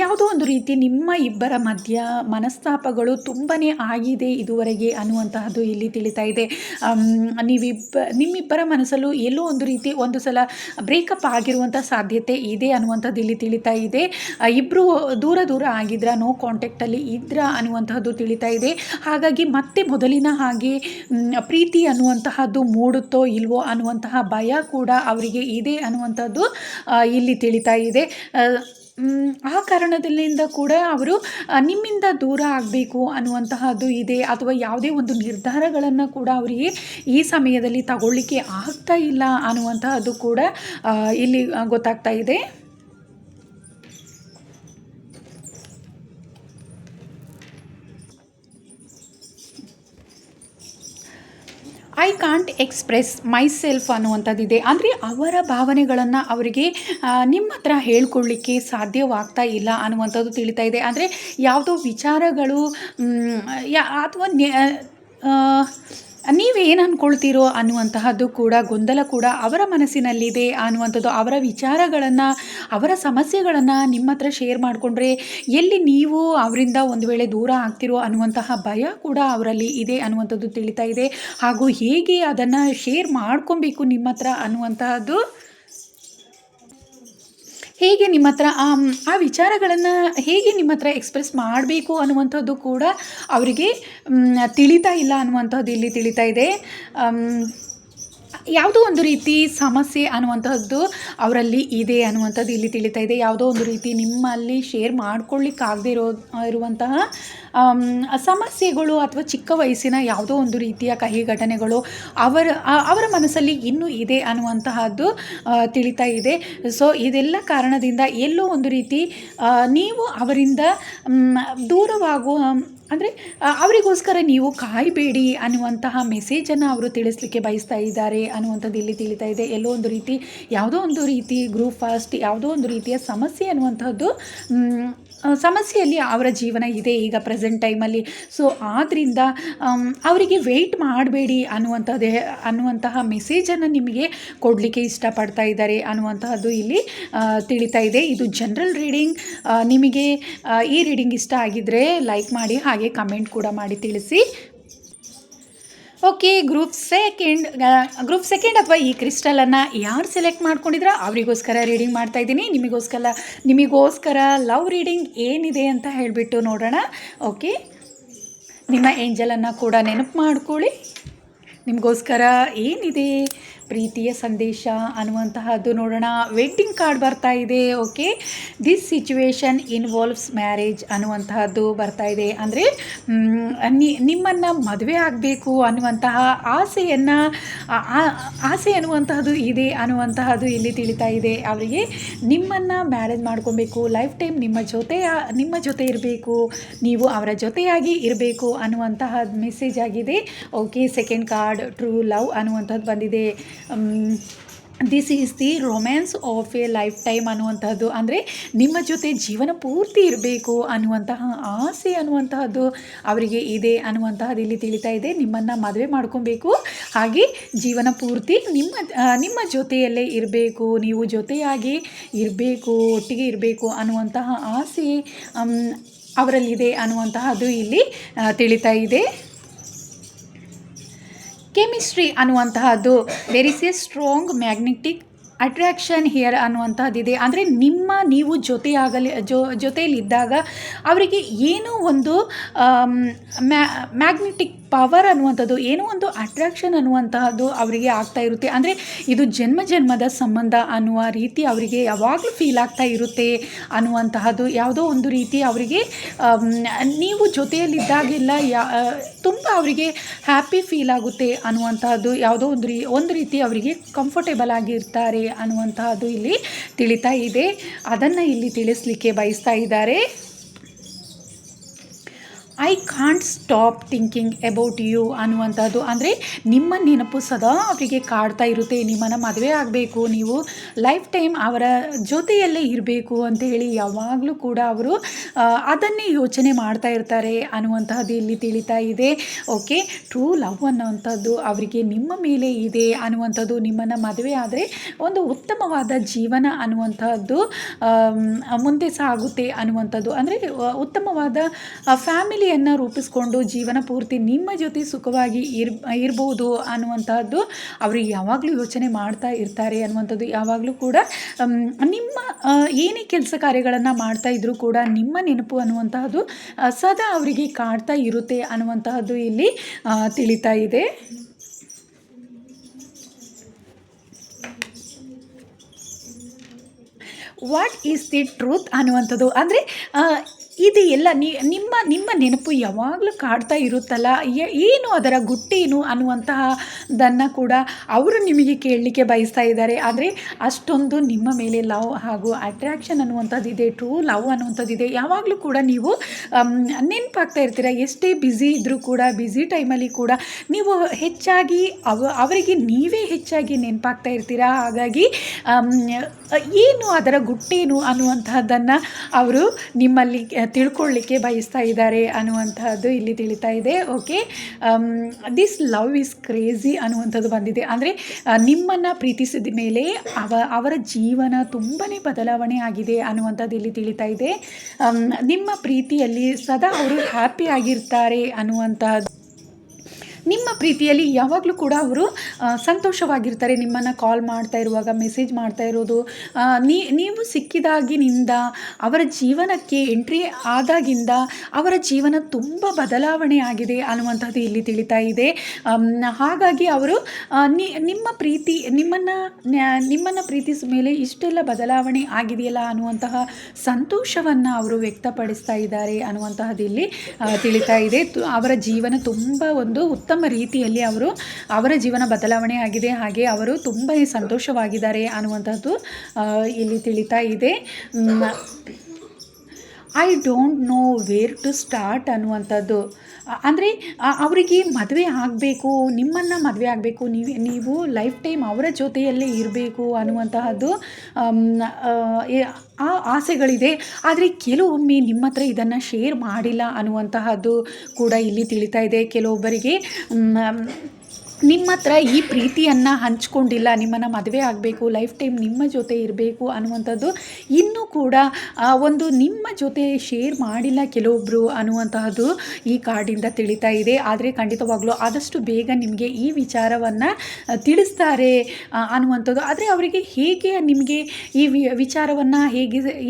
ಯಾವುದೋ ಒಂದು ರೀತಿ ನಿಮ್ಮ ಇಬ್ಬರ ಮಧ್ಯ ಮನಸ್ತಾಪಗಳು ತುಂಬಾ ಆಗಿದೆ ಇದುವರೆಗೆ ಅನ್ನುವಂತಹದ್ದು ಇಲ್ಲಿ ತಿಳಿತಾ ಇದೆ. ನಿಮ್ಮಿಬ್ಬರ ಮನಸ್ಸಲ್ಲೂ ಎಲ್ಲೋ ಒಂದು ರೀತಿ ಒಂದು ಸಲ ಬ್ರೇಕಪ್ ಆಗಿರುವಂಥ ಸಾಧ್ಯತೆ ಇದೆ ಅನ್ನುವಂಥದ್ದು ಇಲ್ಲಿ ತಿಳಿತಾ ಇದೆ. ಇಬ್ಬರು ದೂರ ಆಗಿದ್ರ, ನೋ ಕಾಂಟ್ಯಾಕ್ಟಲ್ಲಿ ಇದ್ರ ಅನ್ನುವಂತಹದ್ದು ತಿಳಿತಾ ಇದೆ. ಹಾಗಾಗಿ ಮತ್ತೆ ಮೊದಲಿನ ಹಾಗೆ ಪ್ರೀತಿ ಅನ್ನುವಂತಹದ್ದು ಮೂಡುತ್ತೋ ಇಲ್ವೋ ಅನ್ನುವಂತಹ ಭಯ ಕೂಡ ಅವರಿಗೆ ಇದೆ ಅನ್ನುವಂಥದ್ದು ಇಲ್ಲಿ ತಿಳಿತಾ ಇದೆ. ಆ ಕಾರಣದಲ್ಲಿಂದ ಕೂಡ ಅವರು ನಿಮ್ಮಿಂದ ದೂರ ಆಗಬೇಕು ಅನ್ನುವಂತಹದ್ದು ಇದೆ, ಅಥವಾ ಯಾವುದೇ ಒಂದು ನಿರ್ಧಾರಗಳನ್ನು ಕೂಡ ಅವರಿಗೆ ಈ ಸಮಯದಲ್ಲಿ ತಗೊಳ್ಳಿಕ್ಕೆ ಆಗ್ತಾ ಇಲ್ಲ ಅನ್ನುವಂತಹದ್ದು ಕೂಡ ಆ, ಇಲ್ಲಿ ಗೊತ್ತಾಗ್ತಾ ಇದೆ. ಐ ಕಾಂಟ್ ಎಕ್ಸ್‌ಪ್ರೆಸ್ ಮೈಸೆಲ್ಫ್ ಅನ್ನುವಂಥದ್ದಿದೆ. ಅಂದರೆ ಅವರ ಭಾವನೆಗಳನ್ನು ಅವರಿಗೆ ನಿಮ್ಮ ಹತ್ರ ಹೇಳ್ಕೊಳ್ಳಿಕ್ಕೆ ಸಾಧ್ಯವಾಗ್ತಾ ಇಲ್ಲ ಅನ್ನುವಂಥದ್ದು ತಿಳಿತಾ ಇದೆ. ಅಂದರೆ ಯಾವುದೋ ವಿಚಾರಗಳು ಅಥವಾ ಆ, ನೀವೇನು ಅಂದ್ಕೊಳ್ತೀರೋ ಅನ್ನುವಂತಹದ್ದು ಕೂಡ ಗೊಂದಲ ಕೂಡ ಅವರ ಮನಸ್ಸಿನಲ್ಲಿದೆ ಅನ್ನುವಂಥದ್ದು. ಅವರ ವಿಚಾರಗಳನ್ನು, ಅವರ ಸಮಸ್ಯೆಗಳನ್ನು ನಿಮ್ಮ ಹತ್ರ ಶೇರ್ ಮಾಡಿಕೊಂಡ್ರೆ ಎಲ್ಲಿ ನೀವು ಅವರಿಂದ ಒಂದು ವೇಳೆ ದೂರ ಆಗ್ತಿರೋ ಅನ್ನುವಂತಹ ಭಯ ಕೂಡ ಅವರಲ್ಲಿ ಇದೆ ಅನ್ನುವಂಥದ್ದು ತಿಳಿತಾ ಇದೆ. ಹಾಗೂ ಹೇಗೆ ಅದನ್ನು ಶೇರ್ ಮಾಡ್ಕೊಬೇಕು ನಿಮ್ಮ ಹತ್ರ ಅನ್ನುವಂತಹದ್ದು, ಹೇಗೆ ನಿಮ್ಮ ಹತ್ರ ಆ ವಿಚಾರಗಳನ್ನು ಹೇಗೆ ನಿಮ್ಮ ಹತ್ರ ಎಕ್ಸ್‌ಪ್ರೆಸ್ ಮಾಡಬೇಕು ಅನ್ನುವಂಥದ್ದು ಕೂಡ ಅವರಿಗೆ ತಿಳಿತಾ ಇಲ್ಲ ಅನ್ನುವಂಥದ್ದು ಇಲ್ಲಿ ತಿಳಿತಾ ಇದೆ. ಯಾವುದೋ ಒಂದು ರೀತಿ ಸಮಸ್ಯೆ ಅನ್ನುವಂತಹದ್ದು ಅವರಲ್ಲಿ ಇದೆ ಅನ್ನುವಂಥದ್ದು ಇಲ್ಲಿ ತಿಳಿತಾ ಇದೆ. ಯಾವುದೋ ಒಂದು ರೀತಿ ನಿಮ್ಮಲ್ಲಿ ಶೇರ್ ಮಾಡ್ಕೊಳ್ಳಿಕ್ಕಾಗದೇ ಇರುವಂತಹ ಸಮಸ್ಯೆಗಳು ಅಥವಾ ಚಿಕ್ಕ ವಯಸ್ಸಿನ ಯಾವುದೋ ಒಂದು ರೀತಿಯ ಕಹಿ ಘಟನೆಗಳು ಅವರ ಮನಸ್ಸಲ್ಲಿ ಇನ್ನೂ ಇದೆ ಅನ್ನುವಂತಹದ್ದು ತಿಳಿತಾ ಇದೆ. ಸೊ ಇದೆಲ್ಲ ಕಾರಣದಿಂದ ಎಲ್ಲೋ ಒಂದು ರೀತಿ ನೀವು ಅವರಿಂದ ದೂರವಾಗುವ, ಅಂದರೆ ಅವರಿಗೋಸ್ಕರ ನೀವು ಕಾಯಬೇಡಿ ಅನ್ನುವಂತಹ ಮೆಸೇಜನ್ನು ಅವರು ತಿಳಿಸ್ಲಿಕ್ಕೆ ಬಯಸ್ತಾ ಇದ್ದಾರೆ ಅನ್ನುವಂಥದ್ದು ಇಲ್ಲಿ ತಿಳಿತಾ ಇದೆ. ಎಲ್ಲೋ ಒಂದು ರೀತಿ ಯಾವುದೋ ಒಂದು ರೀತಿ ಗ್ರೂಪ್ ಫಾಸ್ಟ್, ಯಾವುದೋ ಒಂದು ರೀತಿಯ ಸಮಸ್ಯೆ ಅನ್ನುವಂಥದ್ದು ಸಮಸ್ಯೆಯಲ್ಲಿ ಅವರ ಜೀವನ ಇದೆ ಈಗ ಪ್ರೆಸೆಂಟ್ ಟೈಮಲ್ಲಿ. ಸೊ ಆದ್ದರಿಂದ ಅವರಿಗೆ ವೆಯ್ಟ್ ಮಾಡಬೇಡಿ ಅನ್ನುವಂತಹ ಮೆಸೇಜನ್ನು ನಿಮಗೆ ಕೊಡಲಿಕ್ಕೆ ಇಷ್ಟಪಡ್ತಾ ಇದ್ದಾರೆ ಅನ್ನುವಂತಹದ್ದು ಇಲ್ಲಿ ತಿಳಿತಾ ಇದೆ. ಇದು ಜನರಲ್ ರೀಡಿಂಗ್. ನಿಮಗೆ ಈ ರೀಡಿಂಗ್ ಇಷ್ಟ ಆಗಿದ್ದರೆ ಲೈಕ್ ಮಾಡಿ, ಹಾಗೆ ಕಮೆಂಟ್ ಕೂಡ ಮಾಡಿ ತಿಳಿಸಿ. ಓಕೆ, ಗ್ರೂಪ್ ಸೆಕೆಂಡ್ ಅಥವಾ ಈ ಕ್ರಿಸ್ಟಲನ್ನು ಯಾರು ಸೆಲೆಕ್ಟ್ ಮಾಡ್ಕೊಂಡಿದ್ರೆ ಅವರಿಗೋಸ್ಕರ ರೀಡಿಂಗ್ ಮಾಡ್ತಾ ಇದ್ದೀನಿ. ನಿಮಗೋಸ್ಕರ ಲವ್ ರೀಡಿಂಗ್ ಏನಿದೆ ಅಂತ ಹೇಳಿಬಿಟ್ಟು ನೋಡೋಣ. ಓಕೆ, ನಿಮ್ಮ ಏಂಜಲನ್ನು ಕೂಡ ನೆನಪು ಮಾಡ್ಕೊಳ್ಳಿ. ನಿಮಗೋಸ್ಕರ ಏನಿದೆ ಪ್ರೀತಿಯ ಸಂದೇಶ ಅನ್ನುವಂತಹದ್ದು ನೋಡೋಣ. ವೆಡ್ಡಿಂಗ್ ಕಾರ್ಡ್ ಬರ್ತಾ ಇದೆ. Okay, this situation involves marriage ಅನ್ನುವಂತಹದ್ದು ಬರ್ತಾ ಇದೆ. ಅಂದರೆ ನಿಮ್ಮನ್ನು ಮದುವೆ ಆಗಬೇಕು ಅನ್ನುವಂತಹ ಆಸೆ ಅನ್ನುವಂತಹದ್ದು ಇದೆ ಅನ್ನುವಂತಹದ್ದು ಇಲ್ಲಿ ತಿಳಿತಾ ಇದೆ. ಅವರಿಗೆ ನಿಮ್ಮನ್ನು ಮ್ಯಾರೇಜ್ ಮಾಡ್ಕೊಬೇಕು, ಲೈಫ್ ಟೈಮ್ ನಿಮ್ಮ ಜೊತೆ ಇರಬೇಕು, ನೀವು ಅವರ ಜೊತೆಯಾಗಿ ಇರಬೇಕು ಅನ್ನುವಂತಹ ಮೆಸೇಜ್ ಆಗಿದೆ. Okay, second card true love ಅನ್ನುವಂಥದ್ದು ಬಂದಿದೆ. This is the romance of A life time ಅನ್ನುವಂಥದ್ದು. ಅಂದರೆ ನಿಮ್ಮ ಜೊತೆ ಜೀವನ ಪೂರ್ತಿ ಇರಬೇಕು ಅನ್ನುವಂತಹ ಆಸೆ ಅನ್ನುವಂತಹದ್ದು ಅವರಿಗೆ ಇದೆ ಅನ್ನುವಂತಹದ್ದು ಇಲ್ಲಿ ತಿಳಿತಾ ಇದೆ. ನಿಮ್ಮನ್ನು ಮದುವೆ ಮಾಡ್ಕೊಬೇಕು, ಹಾಗೆ ಜೀವನ ಪೂರ್ತಿ ನಿಮ್ಮ ಜೊತೆಯಲ್ಲೇ ಇರಬೇಕು, ನೀವು ಜೊತೆಯಾಗಿ ಇರಬೇಕು, ಒಟ್ಟಿಗೆ ಇರಬೇಕು ಅನ್ನುವಂತಹ ಆಸೆ ಅವರಲ್ಲಿದೆ ಅನ್ನುವಂತಹದ್ದು ಇಲ್ಲಿ ತಿಳಿತಾ ಇದೆ. ಕೆಮಿಸ್ಟ್ರಿ ಅನ್ನುವಂತಹದ್ದು, there is a strong magnetic attraction here ಅನ್ನುವಂಥದ್ದಿದೆ. ಅಂದರೆ ನೀವು ಜೊತೆಯಲ್ಲಿದ್ದಾಗ ಅವರಿಗೆ ಏನೋ ಒಂದು ಮ್ಯಾಗ್ನೆಟಿಕ್ ಪವರ್ ಅನ್ನುವಂಥದ್ದು, ಏನೋ ಒಂದು ಅಟ್ರಾಕ್ಷನ್ ಅನ್ನುವಂತಹದ್ದು ಅವರಿಗೆ ಆಗ್ತಾ ಇರುತ್ತೆ. ಅಂದರೆ ಇದು ಜನ್ಮದ ಸಂಬಂಧ ಅನ್ನುವ ರೀತಿ ಅವರಿಗೆ ಯಾವಾಗಲೂ ಫೀಲ್ ಆಗ್ತಾ ಇರುತ್ತೆ ಅನ್ನುವಂತಹದ್ದು. ಯಾವುದೋ ಒಂದು ರೀತಿ ಅವರಿಗೆ ನೀವು ಜೊತೆಯಲ್ಲಿದ್ದಾಗೆಲ್ಲ ತುಂಬ ಅವರಿಗೆ ಹ್ಯಾಪಿ ಫೀಲ್ ಆಗುತ್ತೆ ಅನ್ನುವಂತಹದ್ದು, ಯಾವುದೋ ಒಂದು ರೀತಿ ಅವರಿಗೆ ಕಂಫರ್ಟೇಬಲ್ ಆಗಿರ್ತಾರೆ ಅನ್ನುವಂತಹದ್ದು ಇಲ್ಲಿ ತಿಳಿತಾ ಇದೆ. ಅದನ್ನು ಇಲ್ಲಿ ತಿಳಿಸ್ಲಿಕ್ಕೆ ಬಯಸ್ತಾ ಇದ್ದಾರೆ. I can't stop thinking about you ಅನ್ನುವಂಥದ್ದು. ಅಂದರೆ ನಿಮ್ಮ ನೆನಪು ಸದಾ ಅವರಿಗೆ ಕಾಡ್ತಾ ಇರುತ್ತೆ. ನಿಮ್ಮನ್ನು ಮದುವೆ ಆಗಬೇಕು, ನೀವು ಲೈಫ್ ಟೈಮ್ ಅವರ ಜೊತೆಯಲ್ಲೇ ಇರಬೇಕು ಅಂತೇಳಿ ಯಾವಾಗಲೂ ಕೂಡ ಅವರು ಅದನ್ನೇ ಯೋಚನೆ ಮಾಡ್ತಾ ಇರ್ತಾರೆ ಅನ್ನುವಂತಹದ್ದು ಇಲ್ಲಿ ತಿಳಿತಾ ಇದೆ. ಓಕೆ, ಟ್ರೂ ಲವ್ ಅನ್ನುವಂಥದ್ದು ಅವರಿಗೆ ನಿಮ್ಮ ಮೇಲೆ ಇದೆ ಅನ್ನುವಂಥದ್ದು. ನಿಮ್ಮನ್ನು ಮದುವೆ ಆದರೆ ಒಂದು ಉತ್ತಮವಾದ ಜೀವನ ಅನ್ನುವಂತಹದ್ದು ಮುಂದೆ ಸಾಗುತ್ತೆ ಅನ್ನುವಂಥದ್ದು. ಅಂದರೆ ಉತ್ತಮವಾದ ಫ್ಯಾಮಿಲಿಯನ್ನು ರೂಪಿಸ್ಕೊಂಡು ಜೀವನ ಪೂರ್ತಿ ನಿಮ್ಮ ಜೊತೆ ಸುಖವಾಗಿ ಇರ್ಬೋದು ಅನ್ನುವಂತಹದ್ದು ಅವರು ಯಾವಾಗಲೂ ಯೋಚನೆ ಮಾಡ್ತಾ ಇರ್ತಾರೆ ಅನ್ನುವಂಥದ್ದು. ಯಾವಾಗಲೂ ಕೂಡ ನಿಮ್ಮ ಏನೇ ಕೆಲಸ ಕಾರ್ಯಗಳನ್ನು ಮಾಡ್ತಾ ಇದ್ರೂ ಕೂಡ ನಿಮ್ಮ ನೆನಪು ಅನ್ನುವಂತಹದ್ದು ಸದಾ ಅವರಿಗೆ ಕಾಡ್ತಾ ಇರುತ್ತೆ ಅನ್ನುವಂತಹದ್ದು ಇಲ್ಲಿ ತಿಳಿತಾ ಇದೆ. ವಾಟ್ ಈಸ್ ದಿ ಟ್ರೂತ್ ಅನ್ನುವಂಥದ್ದು. ಅಂದರೆ ಇದು ಎಲ್ಲ ನಿಮ್ಮ ನಿಮ್ಮ ನೆನಪು ಯಾವಾಗಲೂ ಕಾಡ್ತಾ ಇರುತ್ತಲ್ಲ, ಏನು ಅದರ ಗುಟ್ಟೇನು ಅನ್ನುವಂತಹದನ್ನು ಕೂಡ ಅವರು ನಿಮಗೆ ಕೇಳಲಿಕ್ಕೆ ಬಯಸ್ತಾ ಇದ್ದಾರೆ. ಆದರೆ ಅಷ್ಟೊಂದು ನಿಮ್ಮ ಮೇಲೆ ಲವ್ ಹಾಗೂ ಅಟ್ರ್ಯಾಕ್ಷನ್ ಅನ್ನುವಂಥದ್ದಿದೆ, ಟ್ರೂ ಲವ್ ಅನ್ನುವಂಥದ್ದಿದೆ. ಯಾವಾಗಲೂ ಕೂಡ ನೀವು ನೆನಪಾಗ್ತಾ ಇರ್ತೀರ. ಎಷ್ಟೇ ಬ್ಯುಸಿ ಇದ್ದರೂ ಕೂಡ, ಬ್ಯುಸಿ ಟೈಮಲ್ಲಿ ಕೂಡ ನೀವು ಹೆಚ್ಚಾಗಿ ಅವರಿಗೆ ನೀವೇ ಹೆಚ್ಚಾಗಿ ನೆನಪಾಗ್ತಾ ಇರ್ತೀರಾ. ಹಾಗಾಗಿ ಏನು ಅದರ ಗುಟ್ಟೇನು ಅನ್ನುವಂತಹದ್ದನ್ನು ಅವರು ನಿಮ್ಮಲ್ಲಿ ತಿಳ್ಕೊಳ್ಳಿಕ್ಕೆ ಬಯಸ್ತಾ ಇದ್ದಾರೆ ಅನ್ನುವಂತಹದ್ದು ಇಲ್ಲಿ ತಿಳಿತಾ ಇದೆ. Okay, this love is crazy ಅನ್ನುವಂಥದ್ದು ಬಂದಿದೆ. ಅಂದರೆ ನಿಮ್ಮನ್ನು ಪ್ರೀತಿಸಿದ ಮೇಲೆ ಅವರ ಜೀವನ ತುಂಬಾ ಬದಲಾವಣೆ ಆಗಿದೆ ಅನ್ನುವಂಥದ್ದು ಇಲ್ಲಿ ತಿಳಿತಾ ಇದೆ. ನಿಮ್ಮ ಪ್ರೀತಿಯಲ್ಲಿ ಸದಾ ಅವರು ಹ್ಯಾಪಿ ಆಗಿರ್ತಾರೆ ಅನ್ನುವಂತಹದ್ದು. ನಿಮ್ಮ ಪ್ರೀತಿಯಲ್ಲಿ ಯಾವಾಗಲೂ ಕೂಡ ಅವರು ಸಂತೋಷವಾಗಿರ್ತಾರೆ. ನಿಮ್ಮನ್ನು ಕಾಲ್ ಮಾಡ್ತಾ ಇರುವಾಗ, ಮೆಸೇಜ್ ಮಾಡ್ತಾ ಇರೋದು, ನೀವು ಸಿಕ್ಕಿದಾಗಿನಿಂದ ಅವರ ಜೀವನಕ್ಕೆ ಎಂಟ್ರಿ ಆದಾಗಿಂದ ಅವರ ಜೀವನ ತುಂಬ ಬದಲಾವಣೆ ಆಗಿದೆ ಅನ್ನುವಂಥದ್ದು ಇಲ್ಲಿ ತಿಳಿತಾ ಇದೆ. ಹಾಗಾಗಿ ಅವರು ನಿಮ್ಮನ್ನು ಪ್ರೀತಿಸಿದ ಮೇಲೆ ಇಷ್ಟೆಲ್ಲ ಬದಲಾವಣೆ ಆಗಿದೆಯಲ್ಲ ಅನ್ನುವಂತಹ ಸಂತೋಷವನ್ನು ಅವರು ವ್ಯಕ್ತಪಡಿಸ್ತಾ ಇದ್ದಾರೆ ಅನ್ನುವಂತಹದ್ದು ಇಲ್ಲಿ ತಿಳಿತಾ ಇದೆ. ಅವರ ಜೀವನ ತುಂಬ ಒಂದು ಉತ್ತಮ ರೀತಿಯಲ್ಲಿ ಅವರ ಜೀವನ ಬದಲಾವಣೆ ಆಗಿದೆ. ಹಾಗೆ ಅವರು ತುಂಬ ಸಂತೋಷವಾಗಿದ್ದಾರೆ ಅನ್ನುವಂಥದ್ದು ಇಲ್ಲಿ ತಿಳಿತಾ ಇದೆ. I don't know where to start ಅನ್ನುವಂಥದ್ದು. ಅಂದರೆ ಅವರಿಗೆ ಮದುವೆ ಆಗಬೇಕು, ನಿಮ್ಮನ್ನು ಮದುವೆ ಆಗಬೇಕು, ನೀವು ಲೈಫ್ ಟೈಮ್ ಅವರ ಜೊತೆಯಲ್ಲೇ ಇರಬೇಕು ಅನ್ನುವಂತಹದ್ದು ಆ ಆಸೆಗಳಿದೆ. ಆದರೆ ಕೆಲವೊಮ್ಮೆ ನಿಮ್ಮ ಹತ್ರ ಇದನ್ನು ಶೇರ್ ಮಾಡಿಲ್ಲ ಅನ್ನುವಂತಹದ್ದು ಕೂಡ ಇಲ್ಲಿ ತಿಳಿತಾ ಇದೆ. ಕೆಲವೊಬ್ಬರಿಗೆ ನಿಮ್ಮ ಹತ್ರ ಈ ಪ್ರೀತಿಯನ್ನು ಹಂಚ್ಕೊಂಡಿಲ್ಲ, ನಿಮ್ಮನ್ನು ಮದುವೆ ಆಗಬೇಕು, ಲೈಫ್ ಟೈಮ್ ನಿಮ್ಮ ಜೊತೆ ಇರಬೇಕು ಅನ್ನುವಂಥದ್ದು ಇನ್ನೂ ಕೂಡ ಒಂದು ನಿಮ್ಮ ಜೊತೆ ಶೇರ್ ಮಾಡಿಲ್ಲ ಕೆಲವೊಬ್ಬರು ಅನ್ನುವಂತಹದ್ದು ಈ ಕಾರ್ಡಿಂದ ತಿಳಿತಾ ಇದೆ. ಆದರೆ ಖಂಡಿತವಾಗ್ಲೂ ಆದಷ್ಟು ಬೇಗ ನಿಮಗೆ ಈ ವಿಚಾರವನ್ನು ತಿಳಿಸ್ತಾರೆ ಅನ್ನುವಂಥದ್ದು. ಆದರೆ ಅವರಿಗೆ ಹೇಗೆ ನಿಮಗೆ ಈ ವಿಚಾರವನ್ನು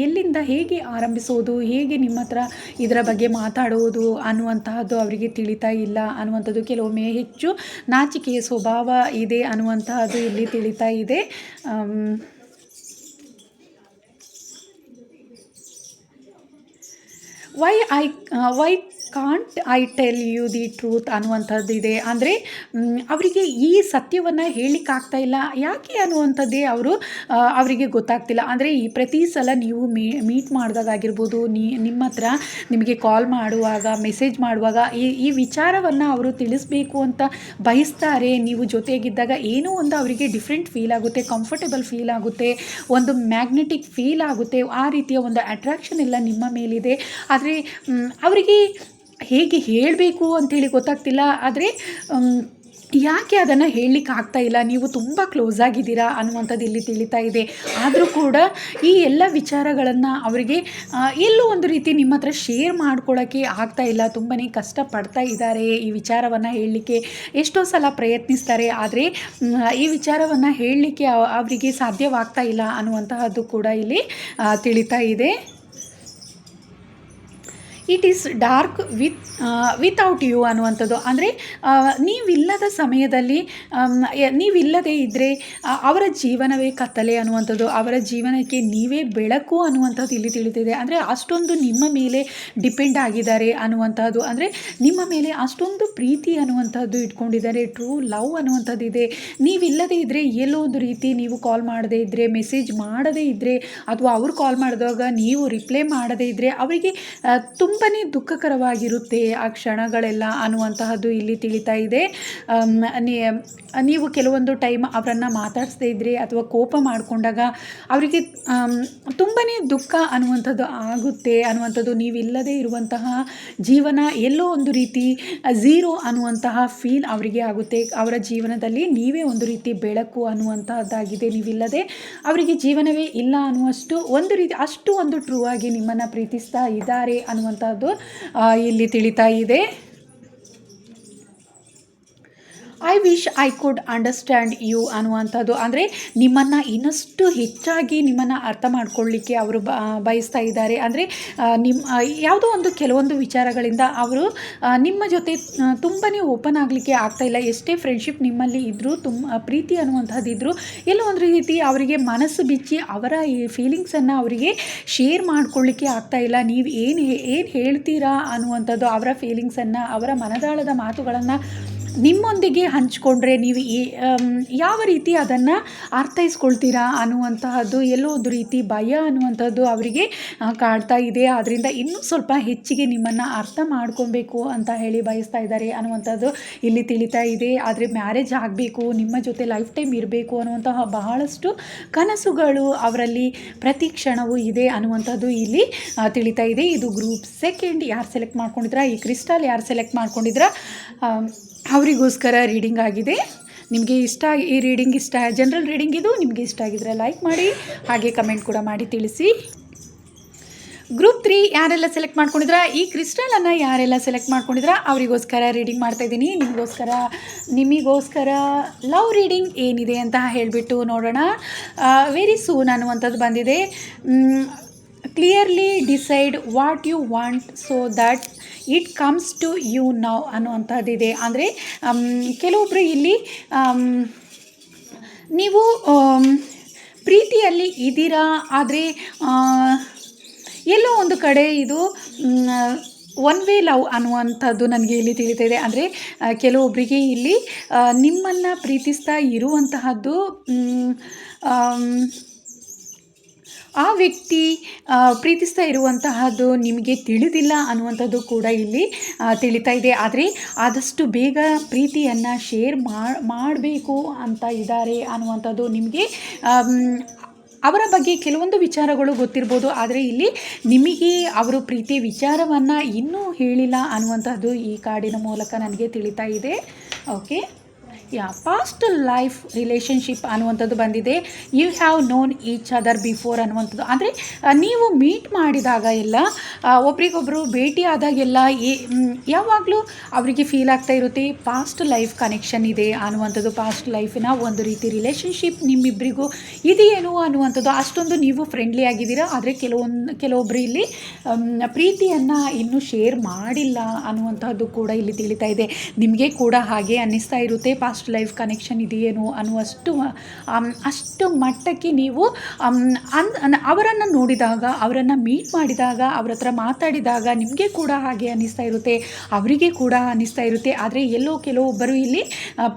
ಎಲ್ಲಿಂದ ಹೇಗೆ ಆರಂಭಿಸೋದು, ಹೇಗೆ ನಿಮ್ಮ ಹತ್ರ ಇದರ ಬಗ್ಗೆ ಮಾತಾಡೋದು ಅನ್ನುವಂತಹದ್ದು ಅವರಿಗೆ ತಿಳಿತಾ ಇಲ್ಲ ಅನ್ನುವಂಥದ್ದು. ಕೆಲವೊಮ್ಮೆ ಹೆಚ್ಚು ನಾಚಿಕೆಯ ಸ್ವಭಾವ ಇದೆ ಅನ್ನುವಂತಹದ್ದು ಇಲ್ಲಿ ತಿಳಿತಾ ಇದೆ. Why can't I tell you the truth ಅನ್ನುವಂಥದ್ದು ಇದೆ. ಅಂದರೆ ಅವರಿಗೆ ಈ ಸತ್ಯವನ್ನು ಹೇಳಲಿಕ್ಕಾಗ್ತಾ ಇಲ್ಲ, ಯಾಕೆ ಅನ್ನುವಂಥದ್ದೇ ಅವರಿಗೆ ಗೊತ್ತಾಗ್ತಿಲ್ಲ. ಅಂದರೆ ಈ ಪ್ರತಿ ಸಲ ನೀವು ಮೀಟ್ ಮಾಡಿದಾಗಿರ್ಬೋದು, ನಿಮ್ಮ ಹತ್ರ ನಿಮಗೆ ಕಾಲ್ ಮಾಡುವಾಗ, ಮೆಸೇಜ್ ಮಾಡುವಾಗ ಈ ವಿಚಾರವನ್ನು ಅವರು ತಿಳಿಸ್ಬೇಕು ಅಂತ ಬಯಸ್ತಾರೆ. ನೀವು ಜೊತೆಗಿದ್ದಾಗ ಏನೋ ಒಂದು ಅವರಿಗೆ ಡಿಫ್ರೆಂಟ್ ಫೀಲ್ ಆಗುತ್ತೆ, ಕಂಫರ್ಟೇಬಲ್ ಫೀಲ್ ಆಗುತ್ತೆ, ಒಂದು ಮ್ಯಾಗ್ನೆಟಿಕ್ ಫೀಲ್ ಆಗುತ್ತೆ. ಆ ರೀತಿಯ ಒಂದು ಅಟ್ರಾಕ್ಷನ್ ಎಲ್ಲ ನಿಮ್ಮ ಮೇಲಿದೆ. ಆದರೆ ಅವರಿಗೆ ಹೇಗೆ ಹೇಳಬೇಕು ಅಂಥೇಳಿ ಗೊತ್ತಾಗ್ತಿಲ್ಲ. ಆದರೆ ಯಾಕೆ ಅದನ್ನು ಹೇಳಲಿಕ್ಕೆ ಆಗ್ತಾ ಇಲ್ಲ, ನೀವು ತುಂಬ ಕ್ಲೋಸ್ ಆಗಿದ್ದೀರಾ ಅನ್ನುವಂಥದ್ದು ಇಲ್ಲಿ ತಿಳಿತಾ ಇದೆ. ಆದರೂ ಕೂಡ ಈ ಎಲ್ಲ ವಿಚಾರಗಳನ್ನು ಅವರಿಗೆ ಎಲ್ಲೋ ಒಂದು ರೀತಿ ನಿಮ್ಮ ಹತ್ರ ಶೇರ್ ಮಾಡ್ಕೊಳ್ಳೋಕ್ಕೆ ಆಗ್ತಾ ಇಲ್ಲ. ತುಂಬಾ ಕಷ್ಟಪಡ್ತಾ ಇದ್ದಾರೆ ಈ ವಿಚಾರವನ್ನು ಹೇಳಲಿಕ್ಕೆ. ಎಷ್ಟೋ ಸಲ ಪ್ರಯತ್ನಿಸ್ತಾರೆ, ಆದರೆ ಈ ವಿಚಾರವನ್ನು ಹೇಳಲಿಕ್ಕೆ ಅವರಿಗೆ ಸಾಧ್ಯವಾಗ್ತಾ ಇಲ್ಲ ಅನ್ನುವಂತಹದ್ದು ಕೂಡ ಇಲ್ಲಿ ತಿಳಿತಾ ಇದೆ. It is dark without you ಅನ್ನುವಂಥದ್ದು. ಅಂದರೆ ನೀವಿಲ್ಲದ ಸಮಯದಲ್ಲಿ, ನೀವಿಲ್ಲದೇ ಇದ್ದರೆ ಅವರ ಜೀವನವೇ ಕತ್ತಲೆ ಅನ್ನುವಂಥದ್ದು, ಅವರ ಜೀವನಕ್ಕೆ ನೀವೇ ಬೆಳಕು ಅನ್ನುವಂಥದ್ದು ಇಲ್ಲಿ ತಿಳಿದಿದೆ. ಅಂದರೆ ಅಷ್ಟೊಂದು ನಿಮ್ಮ ಮೇಲೆ ಡಿಪೆಂಡ್ ಆಗಿದ್ದಾರೆ ಅನ್ನುವಂಥದ್ದು. ಅಂದರೆ ನಿಮ್ಮ ಮೇಲೆ ಅಷ್ಟೊಂದು ಪ್ರೀತಿ ಅನ್ನುವಂಥದ್ದು ಇಟ್ಕೊಂಡಿದ್ದಾರೆ, ಟ್ರೂ ಲವ್ ಅನ್ನುವಂಥದ್ದು ಇದೆ. ನೀವಿಲ್ಲದೇ ಇದ್ದರೆ ಎಲ್ಲೋ ಒಂದು ರೀತಿ ನೀವು ಕಾಲ್ ಮಾಡದೇ ಇದ್ದರೆ, ಮೆಸೇಜ್ ಮಾಡದೇ ಇದ್ದರೆ, ಅಥವಾ ಅವರು ಕಾಲ್ ಮಾಡಿದಾಗ ನೀವು ರಿಪ್ಲೈ ಮಾಡದೇ ಇದ್ದರೆ ಅವರಿಗೆ ತುಂಬಾ ದುಃಖಕರವಾಗಿರುತ್ತೆ ಆ ಕ್ಷಣಗಳೆಲ್ಲ ಅನ್ನುವಂತಹದ್ದು ಇಲ್ಲಿ ತಿಳಿತಾ ಇದೆ. ನೀವು ಕೆಲವೊಂದು ಟೈಮ್ ಅವರನ್ನು ಮಾತಾಡಿಸದೇ ಇದ್ದರೆ ಅಥವಾ ಕೋಪ ಮಾಡಿಕೊಂಡಾಗ ಅವರಿಗೆ ತುಂಬಾ ದುಃಖ ಅನ್ನುವಂಥದ್ದು ಆಗುತ್ತೆ ಅನ್ನುವಂಥದ್ದು. ನೀವಿಲ್ಲದೆ ಇರುವಂತಹ ಜೀವನ ಎಲ್ಲೋ ಒಂದು ರೀತಿ ಝೀರೋ ಅನ್ನುವಂತಹ ಫೀಲ್ ಅವರಿಗೆ ಆಗುತ್ತೆ. ಅವರ ಜೀವನದಲ್ಲಿ ನೀವೇ ಒಂದು ರೀತಿ ಬೆಳಕು ಅನ್ನುವಂತಹದ್ದಾಗಿದೆ. ನೀವಿಲ್ಲದೆ ಅವರಿಗೆ ಜೀವನವೇ ಇಲ್ಲ ಅನ್ನುವಷ್ಟು ಒಂದು ರೀತಿ ಅಷ್ಟು ಒಂದು ಟ್ರೂ ಆಗಿ ನಿಮ್ಮನ್ನು ಪ್ರೀತಿಸ್ತಾ ಇದ್ದಾರೆ ಅನ್ನುವಂಥದ್ದು ಇಲ್ಲಿ ತಿಳಿತಾ ಇದೆ. I wish I could understand you ಅನ್ನುವಂಥದ್ದು. ಅಂದರೆ ನಿಮ್ಮನ್ನು ಇನ್ನಷ್ಟು ಹೆಚ್ಚಾಗಿ ನಿಮ್ಮನ್ನು ಅರ್ಥ ಮಾಡ್ಕೊಳ್ಳಿಕ್ಕೆ ಅವರು ಬಯಸ್ತಾ ಇದ್ದಾರೆ. ಅಂದರೆ ಯಾವುದೋ ಒಂದು ಕೆಲವೊಂದು ವಿಚಾರಗಳಿಂದ ಅವರು ನಿಮ್ಮ ಜೊತೆ ತುಂಬಾ ಓಪನ್ ಆಗಲಿಕ್ಕೆ ಆಗ್ತಾಯಿಲ್ಲ. ಎಷ್ಟೇ ಫ್ರೆಂಡ್ಶಿಪ್ ನಿಮ್ಮಲ್ಲಿ ಇದ್ದರೂ, ಪ್ರೀತಿ ಅನ್ನುವಂಥದ್ದು ಇದ್ದರೂ, ಎಲ್ಲೋ ಒಂದು ರೀತಿ ಅವರಿಗೆ ಮನಸ್ಸು ಬಿಚ್ಚಿ ಅವರ ಈ ಫೀಲಿಂಗ್ಸನ್ನು ಅವರಿಗೆ ಶೇರ್ ಮಾಡ್ಕೊಳ್ಳಿಕ್ಕೆ ಆಗ್ತಾಯಿಲ್ಲ. ನೀವು ಏನು ಹೇಳ್ತೀರಾ ಅನ್ನುವಂಥದ್ದು, ಅವರ ಫೀಲಿಂಗ್ಸನ್ನು, ಅವರ ಮನದಾಳದ ಮಾತುಗಳನ್ನು ನಿಮ್ಮೊಂದಿಗೆ ಹಂಚಿಕೊಂಡ್ರೆ ನೀವು ಯಾವ ರೀತಿ ಅದನ್ನು ಅರ್ಥೈಸ್ಕೊಳ್ತೀರಾ ಅನ್ನುವಂತಹದ್ದು, ಎಲ್ಲೋ ಒಂದು ರೀತಿ ಭಯ ಅನ್ನುವಂಥದ್ದು ಅವರಿಗೆ ಕಾಡ್ತಾ ಇದೆ. ಆದ್ದರಿಂದ ಇನ್ನೂ ಸ್ವಲ್ಪ ಹೆಚ್ಚಿಗೆ ನಿಮ್ಮನ್ನು ಅರ್ಥ ಮಾಡ್ಕೊಬೇಕು ಅಂತ ಹೇಳಿ ಬಯಸ್ತಾ ಇದ್ದಾರೆ ಅನ್ನುವಂಥದ್ದು ಇಲ್ಲಿ ತಿಳಿತಾ ಇದೆ. ಆದರೆ ಮ್ಯಾರೇಜ್ ಆಗಬೇಕು, ನಿಮ್ಮ ಜೊತೆ ಲೈಫ್ ಟೈಮ್ ಇರಬೇಕು ಅನ್ನುವಂತಹ ಬಹಳಷ್ಟು ಕನಸುಗಳು ಅವರಲ್ಲಿ ಪ್ರತಿ ಕ್ಷಣವೂ ಇದೆ ಅನ್ನುವಂಥದ್ದು ಇಲ್ಲಿ ತಿಳಿತಾ ಇದೆ. ಇದು ಗ್ರೂಪ್ ಸೆಕೆಂಡ್. ಯಾರು ಸೆಲೆಕ್ಟ್ ಮಾಡ್ಕೊಂಡಿದ್ರಾ, ಈ ಕ್ರಿಸ್ಟಲ್ ಯಾರು ಸೆಲೆಕ್ಟ್ ಮಾಡ್ಕೊಂಡಿದ್ರಾ, ಅವರಿಗೋಸ್ಕರ ರೀಡಿಂಗ್ ಆಗಿದೆ. ನಿಮಗೆ ಈ ರೀಡಿಂಗ್ ಜನರಲ್ ರೀಡಿಂಗ್ ಇದು ನಿಮಗೆ ಇಷ್ಟ ಆಗಿದ್ರೆ ಲೈಕ್ ಮಾಡಿ, ಹಾಗೆ ಕಮೆಂಟ್ ಕೂಡ ಮಾಡಿ ತಿಳಿಸಿ. ಗ್ರೂಪ್ 3 ಯಾರೆಲ್ಲ ಸೆಲೆಕ್ಟ್ ಮಾಡ್ಕೊಂಡಿದ್ರಾ, ಈ ಕ್ರಿಸ್ಟಲನ್ನು ಯಾರೆಲ್ಲ ಸೆಲೆಕ್ಟ್ ಮಾಡ್ಕೊಂಡಿದ್ರಾ ಅವರಿಗೋಸ್ಕರ ರೀಡಿಂಗ್ ಮಾಡ್ತಾಯಿದ್ದೀನಿ. ನಿಮಗೋಸ್ಕರ ಲವ್ ರೀಡಿಂಗ್ ಏನಿದೆ ಅಂತ ಹೇಳಿಬಿಟ್ಟು ನೋಡೋಣ. ವೆರಿ ಸೂನ್ ಅನ್ನುವಂಥದ್ದು ಬಂದಿದೆ. Clearly decide what you want so that it comes to you now ಅನ್ನುವಂಥದ್ದಿದೆ. ಅಂದರೆ ಕೆಲವೊಬ್ಬರು ಇಲ್ಲಿ ನೀವು ಪ್ರೀತಿಯಲ್ಲಿ ಇದ್ದೀರಾ, ಆದರೆ ಎಲ್ಲೋ ಒಂದು ಕಡೆ ಇದು ಒನ್ ವೇ ಲವ್ ಅನ್ನುವಂಥದ್ದು ನನಗೆ ಇಲ್ಲಿ ತಿಳಿತಾ ಇದೆ. ಅಂದರೆ ಕೆಲವೊಬ್ಬರಿಗೆ ಇಲ್ಲಿ ನಿಮ್ಮನ್ನು ಪ್ರೀತಿಸ್ತಾ ಇರುವಂತಹದ್ದು, ಆ ವ್ಯಕ್ತಿ ಪ್ರೀತಿಸ್ತಾ ಇರುವಂತಹದ್ದು ನಿಮಗೆ ತಿಳಿದಿಲ್ಲ ಅನ್ನುವಂಥದ್ದು ಕೂಡ ಇಲ್ಲಿ ತಿಳಿತಾ ಇದೆ. ಆದರೆ ಆದಷ್ಟು ಬೇಗ ಪ್ರೀತಿಯನ್ನು ಶೇರ್ ಮಾಡಬೇಕು ಅಂತ ಇದ್ದಾರೆ ಅನ್ನುವಂಥದ್ದು. ನಿಮಗೆ ಅವರ ಬಗ್ಗೆ ಕೆಲವೊಂದು ವಿಚಾರಗಳು ಗೊತ್ತಿರ್ಬೋದು, ಆದರೆ ಇಲ್ಲಿ ನಿಮಗೆ ಅವರು ಪ್ರೀತಿ ವಿಚಾರವನ್ನು ಇನ್ನೂ ಹೇಳಿಲ್ಲ ಅನ್ನುವಂಥದ್ದು ಈ ಕಾರ್ಡಿನ ಮೂಲಕ ನನಗೆ ತಿಳಿತಾ ಇದೆ. ಓಕೆ, ಪಾಸ್ಟ್ ಲೈಫ್ ರಿಲೇಷನ್ಶಿಪ್ ಅನ್ನುವಂಥದ್ದು ಬಂದಿದೆ. You have known each other before ಅನ್ನುವಂಥದ್ದು. ಅಂದರೆ ನೀವು ಮೀಟ್ ಮಾಡಿದಾಗ ಎಲ್ಲ, ಒಬ್ರಿಗೊಬ್ಬರು ಭೇಟಿ ಆದಾಗೆಲ್ಲ ಯಾವಾಗಲೂ ಅವರಿಗೆ ಫೀಲ್ ಆಗ್ತಾ ಇರುತ್ತೆ ಪಾಸ್ಟ್ ಲೈಫ್ ಕನೆಕ್ಷನ್ ಇದೆ ಅನ್ನುವಂಥದ್ದು. ಪಾಸ್ಟ್ ಲೈಫಿನ ಒಂದು ರೀತಿ ರಿಲೇಷನ್ಶಿಪ್ ನಿಮ್ಮಿಬ್ಬರಿಗೂ ಇದೆಯೇನೋ ಅನ್ನುವಂಥದ್ದು. ಅಷ್ಟೊಂದು ನೀವು ಫ್ರೆಂಡ್ಲಿ ಆಗಿದ್ದೀರಾ, ಆದರೆ ಕೆಲವೊಬ್ಬರು ಇಲ್ಲಿ ಪ್ರೀತಿಯನ್ನು ಇನ್ನೂ ಶೇರ್ ಮಾಡಿಲ್ಲ ಅನ್ನುವಂಥದ್ದು ಕೂಡ ಇಲ್ಲಿ ತಿಳಿತಾ ಇದೆ. ನಿಮಗೆ ಕೂಡ ಹಾಗೆ ಅನ್ನಿಸ್ತಾ ಇರುತ್ತೆ, ಪಾಸ್ಟ್ ಲೈಫ್ ಕನೆಕ್ಷನ್ ಇದೆಯೇನೋ ಅಷ್ಟು ಮಟ್ಟಕ್ಕೆ ನೀವು ಅವರನ್ನು ನೋಡಿದಾಗ, ಅವರನ್ನು ಮೀಟ್ ಮಾಡಿದಾಗ, ಅವ್ರ ಹತ್ರ ಮಾತಾಡಿದಾಗ ನಿಮಗೆ ಕೂಡ ಹಾಗೆ ಅನ್ನಿಸ್ತಾ ಇರುತ್ತೆ, ಅವರಿಗೆ ಕೂಡ ಅನ್ನಿಸ್ತಾ ಇರುತ್ತೆ. ಆದರೆ ಎಲ್ಲೋ ಕೆಲವೊಬ್ಬರು ಇಲ್ಲಿ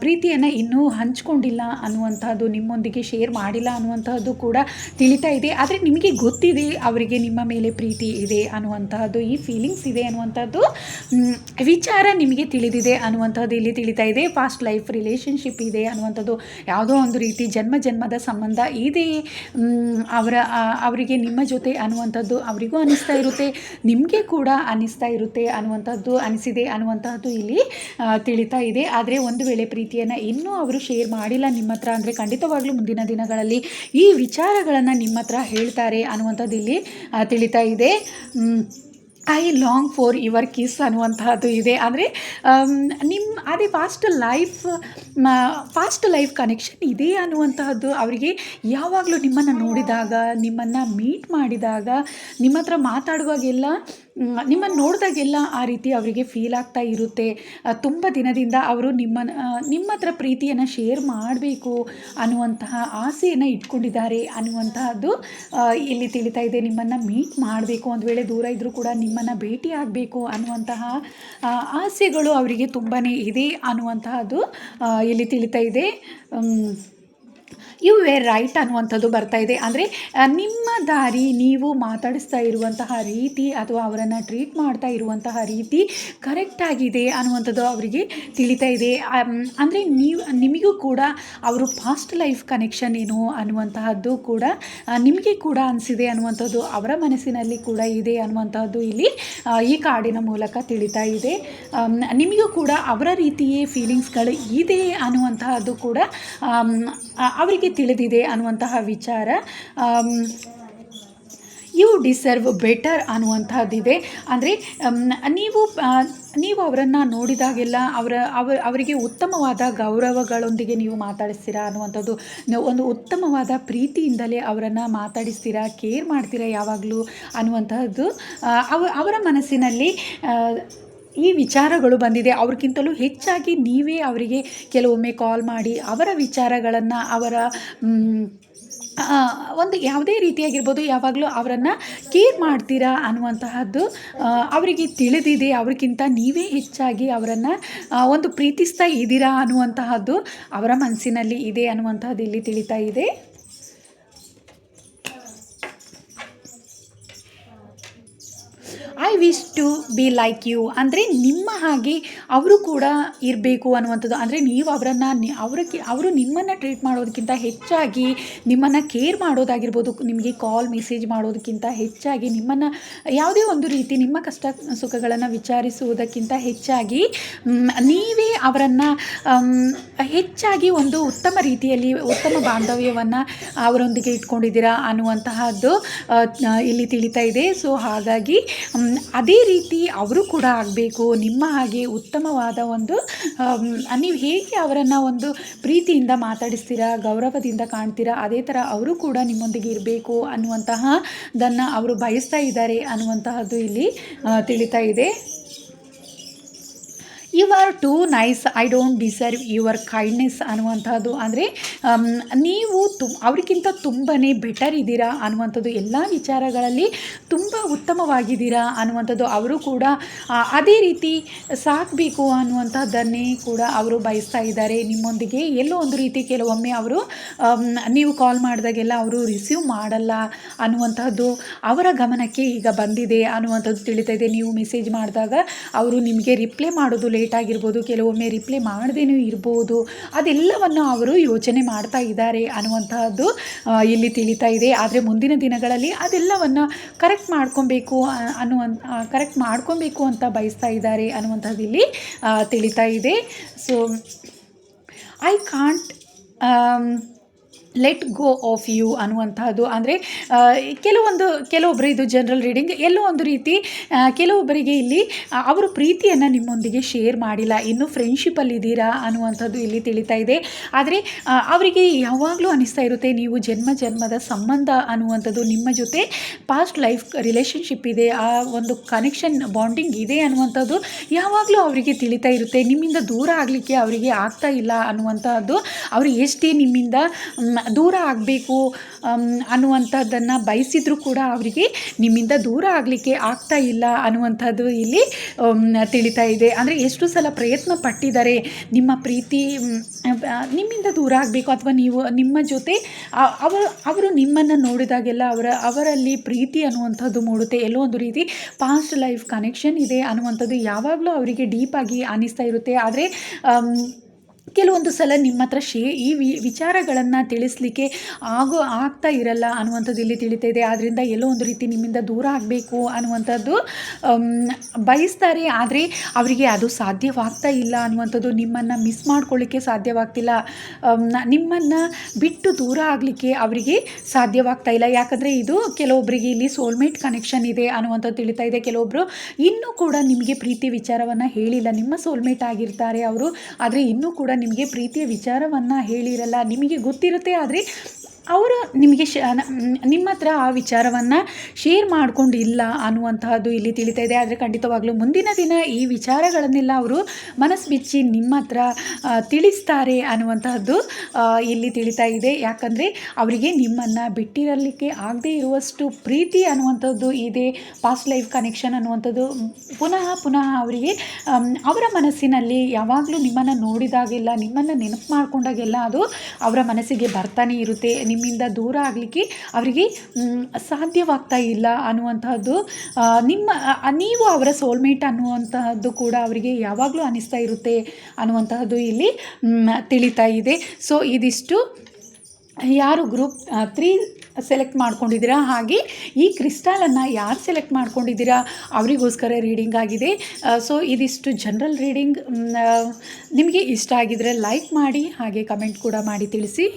ಪ್ರೀತಿಯನ್ನು ಇನ್ನೂ ಹಂಚ್ಕೊಂಡಿಲ್ಲ ಅನ್ನುವಂಥದ್ದು, ನಿಮ್ಮೊಂದಿಗೆ ಶೇರ್ ಮಾಡಿಲ್ಲ ಅನ್ನುವಂಥದ್ದು ಕೂಡ ತಿಳಿತಾ ಇದೆ. ಆದರೆ ನಿಮಗೆ ಗೊತ್ತಿದೆ ಅವರಿಗೆ ನಿಮ್ಮ ಮೇಲೆ ಪ್ರೀತಿ ಇದೆ ಅನ್ನುವಂತಹದ್ದು, ಈ ಫೀಲಿಂಗ್ಸ್ ಇದೆ ಅನ್ನುವಂಥದ್ದು ವಿಚಾರ ನಿಮಗೆ ತಿಳಿದಿದೆ ಅನ್ನುವಂಥದ್ದು ಇಲ್ಲಿ ತಿಳಿತಾ ಇದೆ. ಪಾಸ್ಟ್ ಲೈಫ್ ರಿಲೇಷನ್ಶಿಪ್ ಇದೆ ಅನ್ನುವಂಥದ್ದು, ಯಾವುದೋ ಒಂದು ರೀತಿ ಜನ್ಮದ ಸಂಬಂಧ ಇದೆ ಅವರಿಗೆ ನಿಮ್ಮ ಜೊತೆ ಅನ್ನುವಂಥದ್ದು ಅವರಿಗೂ ಅನ್ನಿಸ್ತಾ ಇರುತ್ತೆ, ನಿಮಗೆ ಕೂಡ ಅನ್ನಿಸ್ತಾ ಇರುತ್ತೆ ಅನ್ನುವಂಥದ್ದು, ಅನಿಸಿದೆ ಅನ್ನುವಂಥದ್ದು ಇಲ್ಲಿ ತಿಳಿತಾ ಇದೆ. ಆದರೆ ಒಂದು ವೇಳೆ ಪ್ರೀತಿಯನ್ನು ಇನ್ನೂ ಅವರು ಶೇರ್ ಮಾಡಿಲ್ಲ ನಿಮ್ಮ ಹತ್ರ ಅಂದರೆ ಖಂಡಿತವಾಗ್ಲೂ ಮುಂದಿನ ದಿನಗಳಲ್ಲಿ ಈ ವಿಚಾರಗಳನ್ನು ನಿಮ್ಮ ಹತ್ರ ಹೇಳ್ತಾರೆ ಅನ್ನುವಂಥದ್ದು ಇಲ್ಲಿ ತಿಳಿತಾ ಇದೆ. I long for your kiss ಅನ್ನುವಂತಹದ್ದು ಇದೆ. ಅಂದರೆ ಅದೇ ಪಾಸ್ಟ್ ಲೈಫ್ ಕನೆಕ್ಷನ್ ಇದೆ ಅನ್ನುವಂತಹದ್ದು ಅವರಿಗೆ ಯಾವಾಗಲೂ ನಿಮ್ಮನ್ನು ನೋಡಿದಾಗ, ನಿಮ್ಮನ್ನು ಮೀಟ್ ಮಾಡಿದಾಗ, ನಿಮ್ಮ ಹತ್ರ ಮಾತಾಡುವಾಗೆಲ್ಲ, ನಿಮ್ಮನ್ನು ನೋಡಿದಾಗೆಲ್ಲ ಆ ರೀತಿ ಅವರಿಗೆ ಫೀಲ್ ಆಗ್ತಾ ಇರುತ್ತೆ. ತುಂಬ ದಿನದಿಂದ ಅವರು ನಿಮ್ಮ ಹತ್ರ ಪ್ರೀತಿಯನ್ನು ಶೇರ್ ಮಾಡಬೇಕು ಅನ್ನುವಂತಹ ಆಸೆಯನ್ನು ಇಟ್ಕೊಂಡಿದ್ದಾರೆ ಅನ್ನುವಂತಹದ್ದು ಇಲ್ಲಿ ತಿಳಿತಾ ಇದೆ. ನಿಮ್ಮನ್ನು ಮೀಟ್ ಮಾಡಬೇಕು, ಒಂದು ವೇಳೆ ದೂರ ಇದ್ದರೂ ಕೂಡ ನಿಮ್ಮನ್ನು ಭೇಟಿ ಆಗಬೇಕು ಅನ್ನುವಂತಹ ಆಸೆಗಳು ಅವರಿಗೆ ತುಂಬಾ ಇದೆ ಅನ್ನುವಂತಹದ್ದು ಇಲ್ಲಿ ತಿಳಿತಾ ಇದೆ. ಯು ವೇರ್ ರೈಟ್ ಅನ್ನುವಂಥದ್ದು ಬರ್ತಾ ಇದೆ. ಅಂದರೆ ನಿಮ್ಮ ದಾರಿ, ನೀವು ಮಾತಾಡಿಸ್ತಾ ಇರುವಂತಹ ರೀತಿ ಅಥವಾ ಅವರನ್ನು ಟ್ರೀಟ್ ಮಾಡ್ತಾ ಇರುವಂತಹ ರೀತಿ ಕರೆಕ್ಟಾಗಿದೆ ಅನ್ನುವಂಥದ್ದು ಅವರಿಗೆ ತಿಳಿತಾ ಇದೆ. ಅಂದರೆ ನಿಮಗೂ ಕೂಡ ಅವರು ಪಾಸ್ಟ್ ಲೈಫ್ ಕನೆಕ್ಷನ್ ಏನು ಅನ್ನುವಂತಹದ್ದು ಕೂಡ ನಿಮಗೆ ಕೂಡ ಅನಿಸಿದೆ ಅನ್ನುವಂಥದ್ದು ಅವರ ಮನಸ್ಸಿನಲ್ಲಿ ಕೂಡ ಇದೆ ಅನ್ನುವಂಥದ್ದು ಇಲ್ಲಿ ಈ ಕಾರ್ಡಿನ ಮೂಲಕ ತಿಳಿತಾ ಇದೆ. ನಿಮಗೂ ಕೂಡ ಅವರ ರೀತಿಯೇ ಫೀಲಿಂಗ್ಸ್ಗಳು ಇದೆ ಅನ್ನುವಂತಹದ್ದು ಕೂಡ ಅವರಿಗೆ ತಿಳಿದಿದೆ ಅನ್ನುವಂತಹ ವಿಚಾರ ಯು ಡಿಸರ್ವ್ ಬೆಟರ್ ಅನ್ನುವಂಥದ್ದಿದೆ. ಅಂದರೆ ನೀವು ನೀವು ಅವರನ್ನು ನೋಡಿದಾಗೆಲ್ಲ ಅವರಿಗೆ ಉತ್ತಮವಾದ ಗೌರವಗಳೊಂದಿಗೆ ನೀವು ಮಾತಾಡಿಸ್ತೀರಾ ಅನ್ನುವಂಥದ್ದು, ಒಂದು ಉತ್ತಮವಾದ ಪ್ರೀತಿಯಿಂದಲೇ ಅವರನ್ನು ಮಾತಾಡಿಸ್ತೀರಾ, ಕೇರ್ ಮಾಡ್ತೀರಾ ಯಾವಾಗಲೂ ಅನ್ನುವಂತಹದ್ದು ಅವರ ಮನಸ್ಸಿನಲ್ಲಿ ಈ ವಿಚಾರಗಳು ಬಂದಿದೆ. ಅವ್ರಿಗಿಂತಲೂ ಹೆಚ್ಚಾಗಿ ನೀವೇ ಅವರಿಗೆ ಕೆಲವೊಮ್ಮೆ ಕಾಲ್ ಮಾಡಿ ಅವರ ವಿಚಾರಗಳನ್ನು ಒಂದು ಯಾವುದೇ ರೀತಿಯಾಗಿರ್ಬೋದು ಯಾವಾಗಲೂ ಅವರನ್ನು ಕೇರ್ ಮಾಡ್ತೀರಾ ಅನ್ನುವಂತಹದ್ದು ಅವರಿಗೆ ತಿಳಿದಿದೆ. ಅವ್ರಿಗಿಂತ ನೀವೇ ಹೆಚ್ಚಾಗಿ ಅವರನ್ನು ಒಂದು ಪ್ರೀತಿಸ್ತಾ ಇದ್ದೀರಾ ಅನ್ನುವಂತಹದ್ದು ಅವರ ಮನಸ್ಸಿನಲ್ಲಿ ಇದೆ ಅನ್ನುವಂತಹದ್ದು ಇಲ್ಲಿ ತಿಳಿತಾ ಇದೆ. I wish to be like you ಅಂದರೆ ನಿಮ್ಮ ಹಾಗೆ ಅವರು ಕೂಡ ಇರಬೇಕು ಅನ್ನುವಂಥದ್ದು. ಅಂದರೆ ನೀವು ಅವರು ನಿಮ್ಮನ್ನು ಟ್ರೀಟ್ ಮಾಡೋದಕ್ಕಿಂತ ಹೆಚ್ಚಾಗಿ ನಿಮ್ಮನ್ನು ಕೇರ್ ಮಾಡೋದಾಗಿರ್ಬೋದು, ನಿಮಗೆ ಕಾಲ್ ಮೆಸೇಜ್ ಮಾಡೋದಕ್ಕಿಂತ ಹೆಚ್ಚಾಗಿ ನಿಮ್ಮನ್ನು ಯಾವುದೇ ಒಂದು ರೀತಿ ನಿಮ್ಮ ಕಷ್ಟ ಸುಖಗಳನ್ನು ವಿಚಾರಿಸುವುದಕ್ಕಿಂತ ಹೆಚ್ಚಾಗಿ ನೀವೇ ಅವರನ್ನು ಹೆಚ್ಚಾಗಿ ಒಂದು ಉತ್ತಮ ರೀತಿಯಲ್ಲಿ ಉತ್ತಮ ಬಾಂಧವ್ಯವನ್ನು ಅವರೊಂದಿಗೆ ಇಟ್ಕೊಂಡಿದ್ದೀರಾ ಅನ್ನುವಂತಹದ್ದು ಇಲ್ಲಿ ತಿಳಿತಾ ಇದೆ. ಸೊ ಹಾಗಾಗಿ ಅದೇ ರೀತಿ ಅವರು ಕೂಡ ಆಗಬೇಕು, ನಿಮ್ಮ ಹಾಗೆ ಉತ್ತಮವಾದ ಒಂದು ನೀವು ಹೇಗೆ ಅವರನ್ನು ಒಂದು ಪ್ರೀತಿಯಿಂದ ಮಾತಾಡಿಸ್ತೀರಾ, ಗೌರವದಿಂದ ಕಾಣ್ತೀರಾ, ಅದೇ ಥರ ಅವರು ಕೂಡ ನಿಮ್ಮೊಂದಿಗೆ ಇರಬೇಕು ಅನ್ನುವಂತಹದನ್ನು ಅವರು ಬಯಸ್ತಾ ಇದ್ದಾರೆ ಅನ್ನುವಂತಹದ್ದು ಇಲ್ಲಿ ತಿಳಿತಾ ಇದೆ. You are too nice, I don't deserve your kindness ಅನ್ನುವಂಥದ್ದು. ಅಂದರೆ ನೀವು ಅವ್ರಿಗಿಂತ ತುಂಬಾ ಬೆಟರ್ ಇದ್ದೀರಾ ಅನ್ನುವಂಥದ್ದು, ಎಲ್ಲ ವಿಚಾರಗಳಲ್ಲಿ ತುಂಬ ಉತ್ತಮವಾಗಿದ್ದೀರಾ ಅನ್ನುವಂಥದ್ದು. ಅವರು ಕೂಡ ಅದೇ ರೀತಿ ಸಾಕಬೇಕು ಅನ್ನುವಂಥದ್ದನ್ನೇ ಕೂಡ ಅವರು ಬಯಸ್ತಾ ಇದ್ದಾರೆ ನಿಮ್ಮೊಂದಿಗೆ. ಎಲ್ಲೋ ಒಂದು ರೀತಿ ಕೆಲವೊಮ್ಮೆ ಅವರು ನೀವು ಕಾಲ್ ಮಾಡಿದಾಗೆಲ್ಲ ಅವರು ರಿಸೀವ್ ಮಾಡಲ್ಲ ಅನ್ನುವಂಥದ್ದು ಅವರ ಗಮನಕ್ಕೆ ಈಗ ಬಂದಿದೆ ಅನ್ನುವಂಥದ್ದು ತಿಳಿತಾ ಇದೆ. ನೀವು ಮೆಸೇಜ್ ಮಾಡಿದಾಗ ಅವರು ನಿಮಗೆ ರಿಪ್ಲೈ ಮಾಡೋದು ಲೇಟ್ ಆಗಿರ್ಬೋದು, ಕೆಲವೊಮ್ಮೆ ರಿಪ್ಲೈ ಮಾಡದೇನೂ ಇರ್ಬೋದು, ಅದೆಲ್ಲವನ್ನು ಅವರು ಯೋಚನೆ ಮಾಡ್ತಾ ಇದ್ದಾರೆ ಅನ್ನುವಂತಹದ್ದು ಇಲ್ಲಿ ತಿಳಿತಾ ಇದೆ. ಆದರೆ ಮುಂದಿನ ದಿನಗಳಲ್ಲಿ ಅದೆಲ್ಲವನ್ನು ಕರೆಕ್ಟ್ ಮಾಡ್ಕೊಬೇಕು ಅಂತ ಬಯಸ್ತಾ ಇದ್ದಾರೆ ಅನ್ನುವಂಥದ್ದು ಇಲ್ಲಿ ತಿಳಿತಾ ಇದೆ. So I can't let go of you ಅನ್ನುವಂಥದ್ದು. ಅಂದರೆ ಕೆಲವೊಬ್ಬರು ಇದು ಜನರಲ್ ರೀಡಿಂಗ್, ಎಲ್ಲೋ ಒಂದು ರೀತಿ ಕೆಲವೊಬ್ಬರಿಗೆ ಇಲ್ಲಿ ಅವರು ಪ್ರೀತಿಯನ್ನು ನಿಮ್ಮೊಂದಿಗೆ ಶೇರ್ ಮಾಡಿಲ್ಲ, ಇನ್ನೂ ಫ್ರೆಂಡ್ಶಿಪ್ಪಲ್ಲಿದ್ದೀರಾ ಅನ್ನುವಂಥದ್ದು ಇಲ್ಲಿ ತಿಳಿತಾ ಇದೆ. ಆದರೆ ಅವರಿಗೆ ಯಾವಾಗಲೂ ಅನ್ನಿಸ್ತಾ ಇರುತ್ತೆ ನೀವು ಜನ್ಮದ ಸಂಬಂಧ ಅನ್ನುವಂಥದ್ದು, ನಿಮ್ಮ ಜೊತೆ ಪಾಸ್ಟ್ ಲೈಫ್ ರಿಲೇಷನ್ಶಿಪ್ ಇದೆ, ಆ ಒಂದು ಕನೆಕ್ಷನ್ ಬಾಂಡಿಂಗ್ ಇದೆ ಅನ್ನುವಂಥದ್ದು ಯಾವಾಗಲೂ ಅವರಿಗೆ ತಿಳಿತಾ ಇರುತ್ತೆ. ನಿಮ್ಮಿಂದ ದೂರ ಆಗಲಿಕ್ಕೆ ಅವರಿಗೆ ಆಗ್ತಾ ಇಲ್ಲ ಅನ್ನುವಂಥದ್ದು, ಅವರು ಎಷ್ಟೇ ನಿಮ್ಮಿಂದ ದೂರ ಆಗಬೇಕು ಅನ್ನುವಂಥದ್ದನ್ನು ಬಯಸಿದ್ರು ಕೂಡ ಅವರಿಗೆ ನಿಮ್ಮಿಂದ ದೂರ ಆಗಲಿಕ್ಕೆ ಆಗ್ತಾ ಇಲ್ಲ ಅನ್ನುವಂಥದ್ದು ಇಲ್ಲಿ ತಿಳಿತಾ ಇದೆ. ಅಂದರೆ ಎಷ್ಟು ಸಲ ಪ್ರಯತ್ನ ಪಟ್ಟಿದ್ದಾರೆ ನಿಮ್ಮ ಪ್ರೀತಿ ನಿಮ್ಮಿಂದ ದೂರ ಆಗಬೇಕು, ಅಥವಾ ನಿಮ್ಮ ಜೊತೆ ಅವರು ನಿಮ್ಮನ್ನು ನೋಡಿದಾಗೆಲ್ಲ ಅವರಲ್ಲಿ ಪ್ರೀತಿ ಅನ್ನುವಂಥದ್ದು ಮೂಡುತ್ತೆ, ಎಲ್ಲೋ ಒಂದು ರೀತಿ ಪಾಸ್ಟ್ ಲೈಫ್ ಕನೆಕ್ಷನ್ ಇದೆ ಅನ್ನುವಂಥದ್ದು ಯಾವಾಗಲೂ ಅವರಿಗೆ ಡೀಪಾಗಿ ಅನ್ನಿಸ್ತಾ ಇರುತ್ತೆ. ಆದರೆ ಕೆಲವೊಂದು ಸಲ ನಿಮ್ಮ ಹತ್ರ ಈ ವಿಚಾರಗಳನ್ನು ತಿಳಿಸ್ಲಿಕ್ಕೆ ಆಗ್ತಾ ಇರಲ್ಲ ಅನ್ನುವಂಥದ್ದು ಇಲ್ಲಿ ತಿಳಿತಾ ಇದೆ. ಆದ್ದರಿಂದ ಎಲ್ಲೋ ಒಂದು ರೀತಿ ನಿಮ್ಮಿಂದ ದೂರ ಆಗಬೇಕು ಅನ್ನುವಂಥದ್ದು ಬಯಸ್ತಾರೆ, ಆದರೆ ಅವರಿಗೆ ಅದು ಸಾಧ್ಯವಾಗ್ತಾ ಇಲ್ಲ ಅನ್ನುವಂಥದ್ದು, ನಿಮ್ಮನ್ನು ಮಿಸ್ ಮಾಡ್ಕೊಳ್ಳಿಕ್ಕೆ ಸಾಧ್ಯವಾಗ್ತಿಲ್ಲ, ನಿಮ್ಮನ್ನು ಬಿಟ್ಟು ದೂರ ಆಗಲಿಕ್ಕೆ ಅವರಿಗೆ ಸಾಧ್ಯವಾಗ್ತಾ ಇಲ್ಲ. ಯಾಕಂದರೆ ಇದು ಕೆಲವೊಬ್ಬರಿಗೆ ಇಲ್ಲಿ ಸೋಲ್ಮೇಟ್ ಕನೆಕ್ಷನ್ ಇದೆ ಅನ್ನುವಂಥದ್ದು ತಿಳಿತಾ ಇದೆ. ಕೆಲವೊಬ್ಬರು ಇನ್ನೂ ಕೂಡ ನಿಮಗೆ ಪ್ರೀತಿ ವಿಚಾರವನ್ನು ಹೇಳಿಲ್ಲ, ನಿಮ್ಮ ಸೋಲ್ಮೇಟ್ ಆಗಿರ್ತಾರೆ ಅವರು, ಆದರೆ ಇನ್ನೂ ಕೂಡ ನಿಮಗೆ ಪ್ರೀತಿಯ ವಿಚಾರವನ್ನು ಹೇಳಿರಲ್ಲ. ನಿಮಗೆ ಗೊತ್ತಿರುತ್ತೆ, ಆದರೆ ಅವರು ನಿಮಗೆ ನಿಮ್ಮ ಹತ್ರ ಆ ವಿಚಾರವನ್ನು ಶೇರ್ ಮಾಡ್ಕೊಂಡಿಲ್ಲ ಅನ್ನುವಂತಹದ್ದು ಇಲ್ಲಿ ತಿಳಿತಾ ಇದೆ. ಆದರೆ ಖಂಡಿತವಾಗ್ಲೂ ಮುಂದಿನ ದಿನ ಈ ವಿಚಾರಗಳನ್ನೆಲ್ಲ ಅವರು ಮನಸ್ಸು ಬಿಚ್ಚಿ ನಿಮ್ಮ ಹತ್ರ ತಿಳಿಸ್ತಾರೆ ಅನ್ನುವಂತಹದ್ದು ಇಲ್ಲಿ ತಿಳಿತಾ ಇದೆ. ಯಾಕಂದರೆ ಅವರಿಗೆ ನಿಮ್ಮನ್ನು ಬಿಟ್ಟಿರಲಿಕ್ಕೆ ಆಗದೇ ಇರುವಷ್ಟು ಪ್ರೀತಿ ಅನ್ನುವಂಥದ್ದು ಇದೆ. ಪಾಸ್ಟ್ ಲೈಫ್ ಕನೆಕ್ಷನ್ ಅನ್ನುವಂಥದ್ದು ಪುನಃ ಅವರಿಗೆ ಅವರ ಮನಸ್ಸಿನಲ್ಲಿ ಯಾವಾಗಲೂ ನಿಮ್ಮನ್ನು ನೋಡಿದಾಗೆಲ್ಲ, ನಿಮ್ಮನ್ನು ನೆನಪು ಮಾಡಿಕೊಂಡಾಗೆಲ್ಲ ಅದು ಅವರ ಮನಸ್ಸಿಗೆ ಬರ್ತಾನೆ ಇರುತ್ತೆ. ನಿಮ್ಮಿಂದ ದೂರ ಆಗಲಿಕ್ಕೆ ಅವರಿಗೆ ಸಾಧ್ಯವಾಗ್ತಾ ಇಲ್ಲ ಅನ್ನುವಂತಹದ್ದು, ನೀವು ಅವರ ಸೋಲ್ಮೇಟ್ ಅನ್ನುವಂತಹದ್ದು ಕೂಡ ಅವರಿಗೆ ಯಾವಾಗಲೂ ಅನ್ನಿಸ್ತಾ ಇರುತ್ತೆ ಅನ್ನುವಂತಹದ್ದು ಇಲ್ಲಿ ತಿಳಿತಾ ಇದೆ. ಸೊ ಇದಿಷ್ಟು ಯಾರು ಗ್ರೂಪ್ 3 ಸೆಲೆಕ್ಟ್ ಮಾಡ್ಕೊಂಡಿದ್ದೀರಾ, ಹಾಗೆ ಈ ಕ್ರಿಸ್ಟಲನ್ನು ಯಾರು ಸೆಲೆಕ್ಟ್ ಮಾಡ್ಕೊಂಡಿದ್ದೀರಾ ಅವರಿಗೋಸ್ಕರ ರೀಡಿಂಗ್ ಆಗಿದೆ. ಸೊ ಇದಿಷ್ಟು ಜನರಲ್ ರೀಡಿಂಗ್. ನಿಮಗೆ ಇಷ್ಟ ಆಗಿದರೆ ಲೈಕ್ ಮಾಡಿ, ಹಾಗೆ ಕಮೆಂಟ್ ಕೂಡ ಮಾಡಿ ತಿಳಿಸಿ.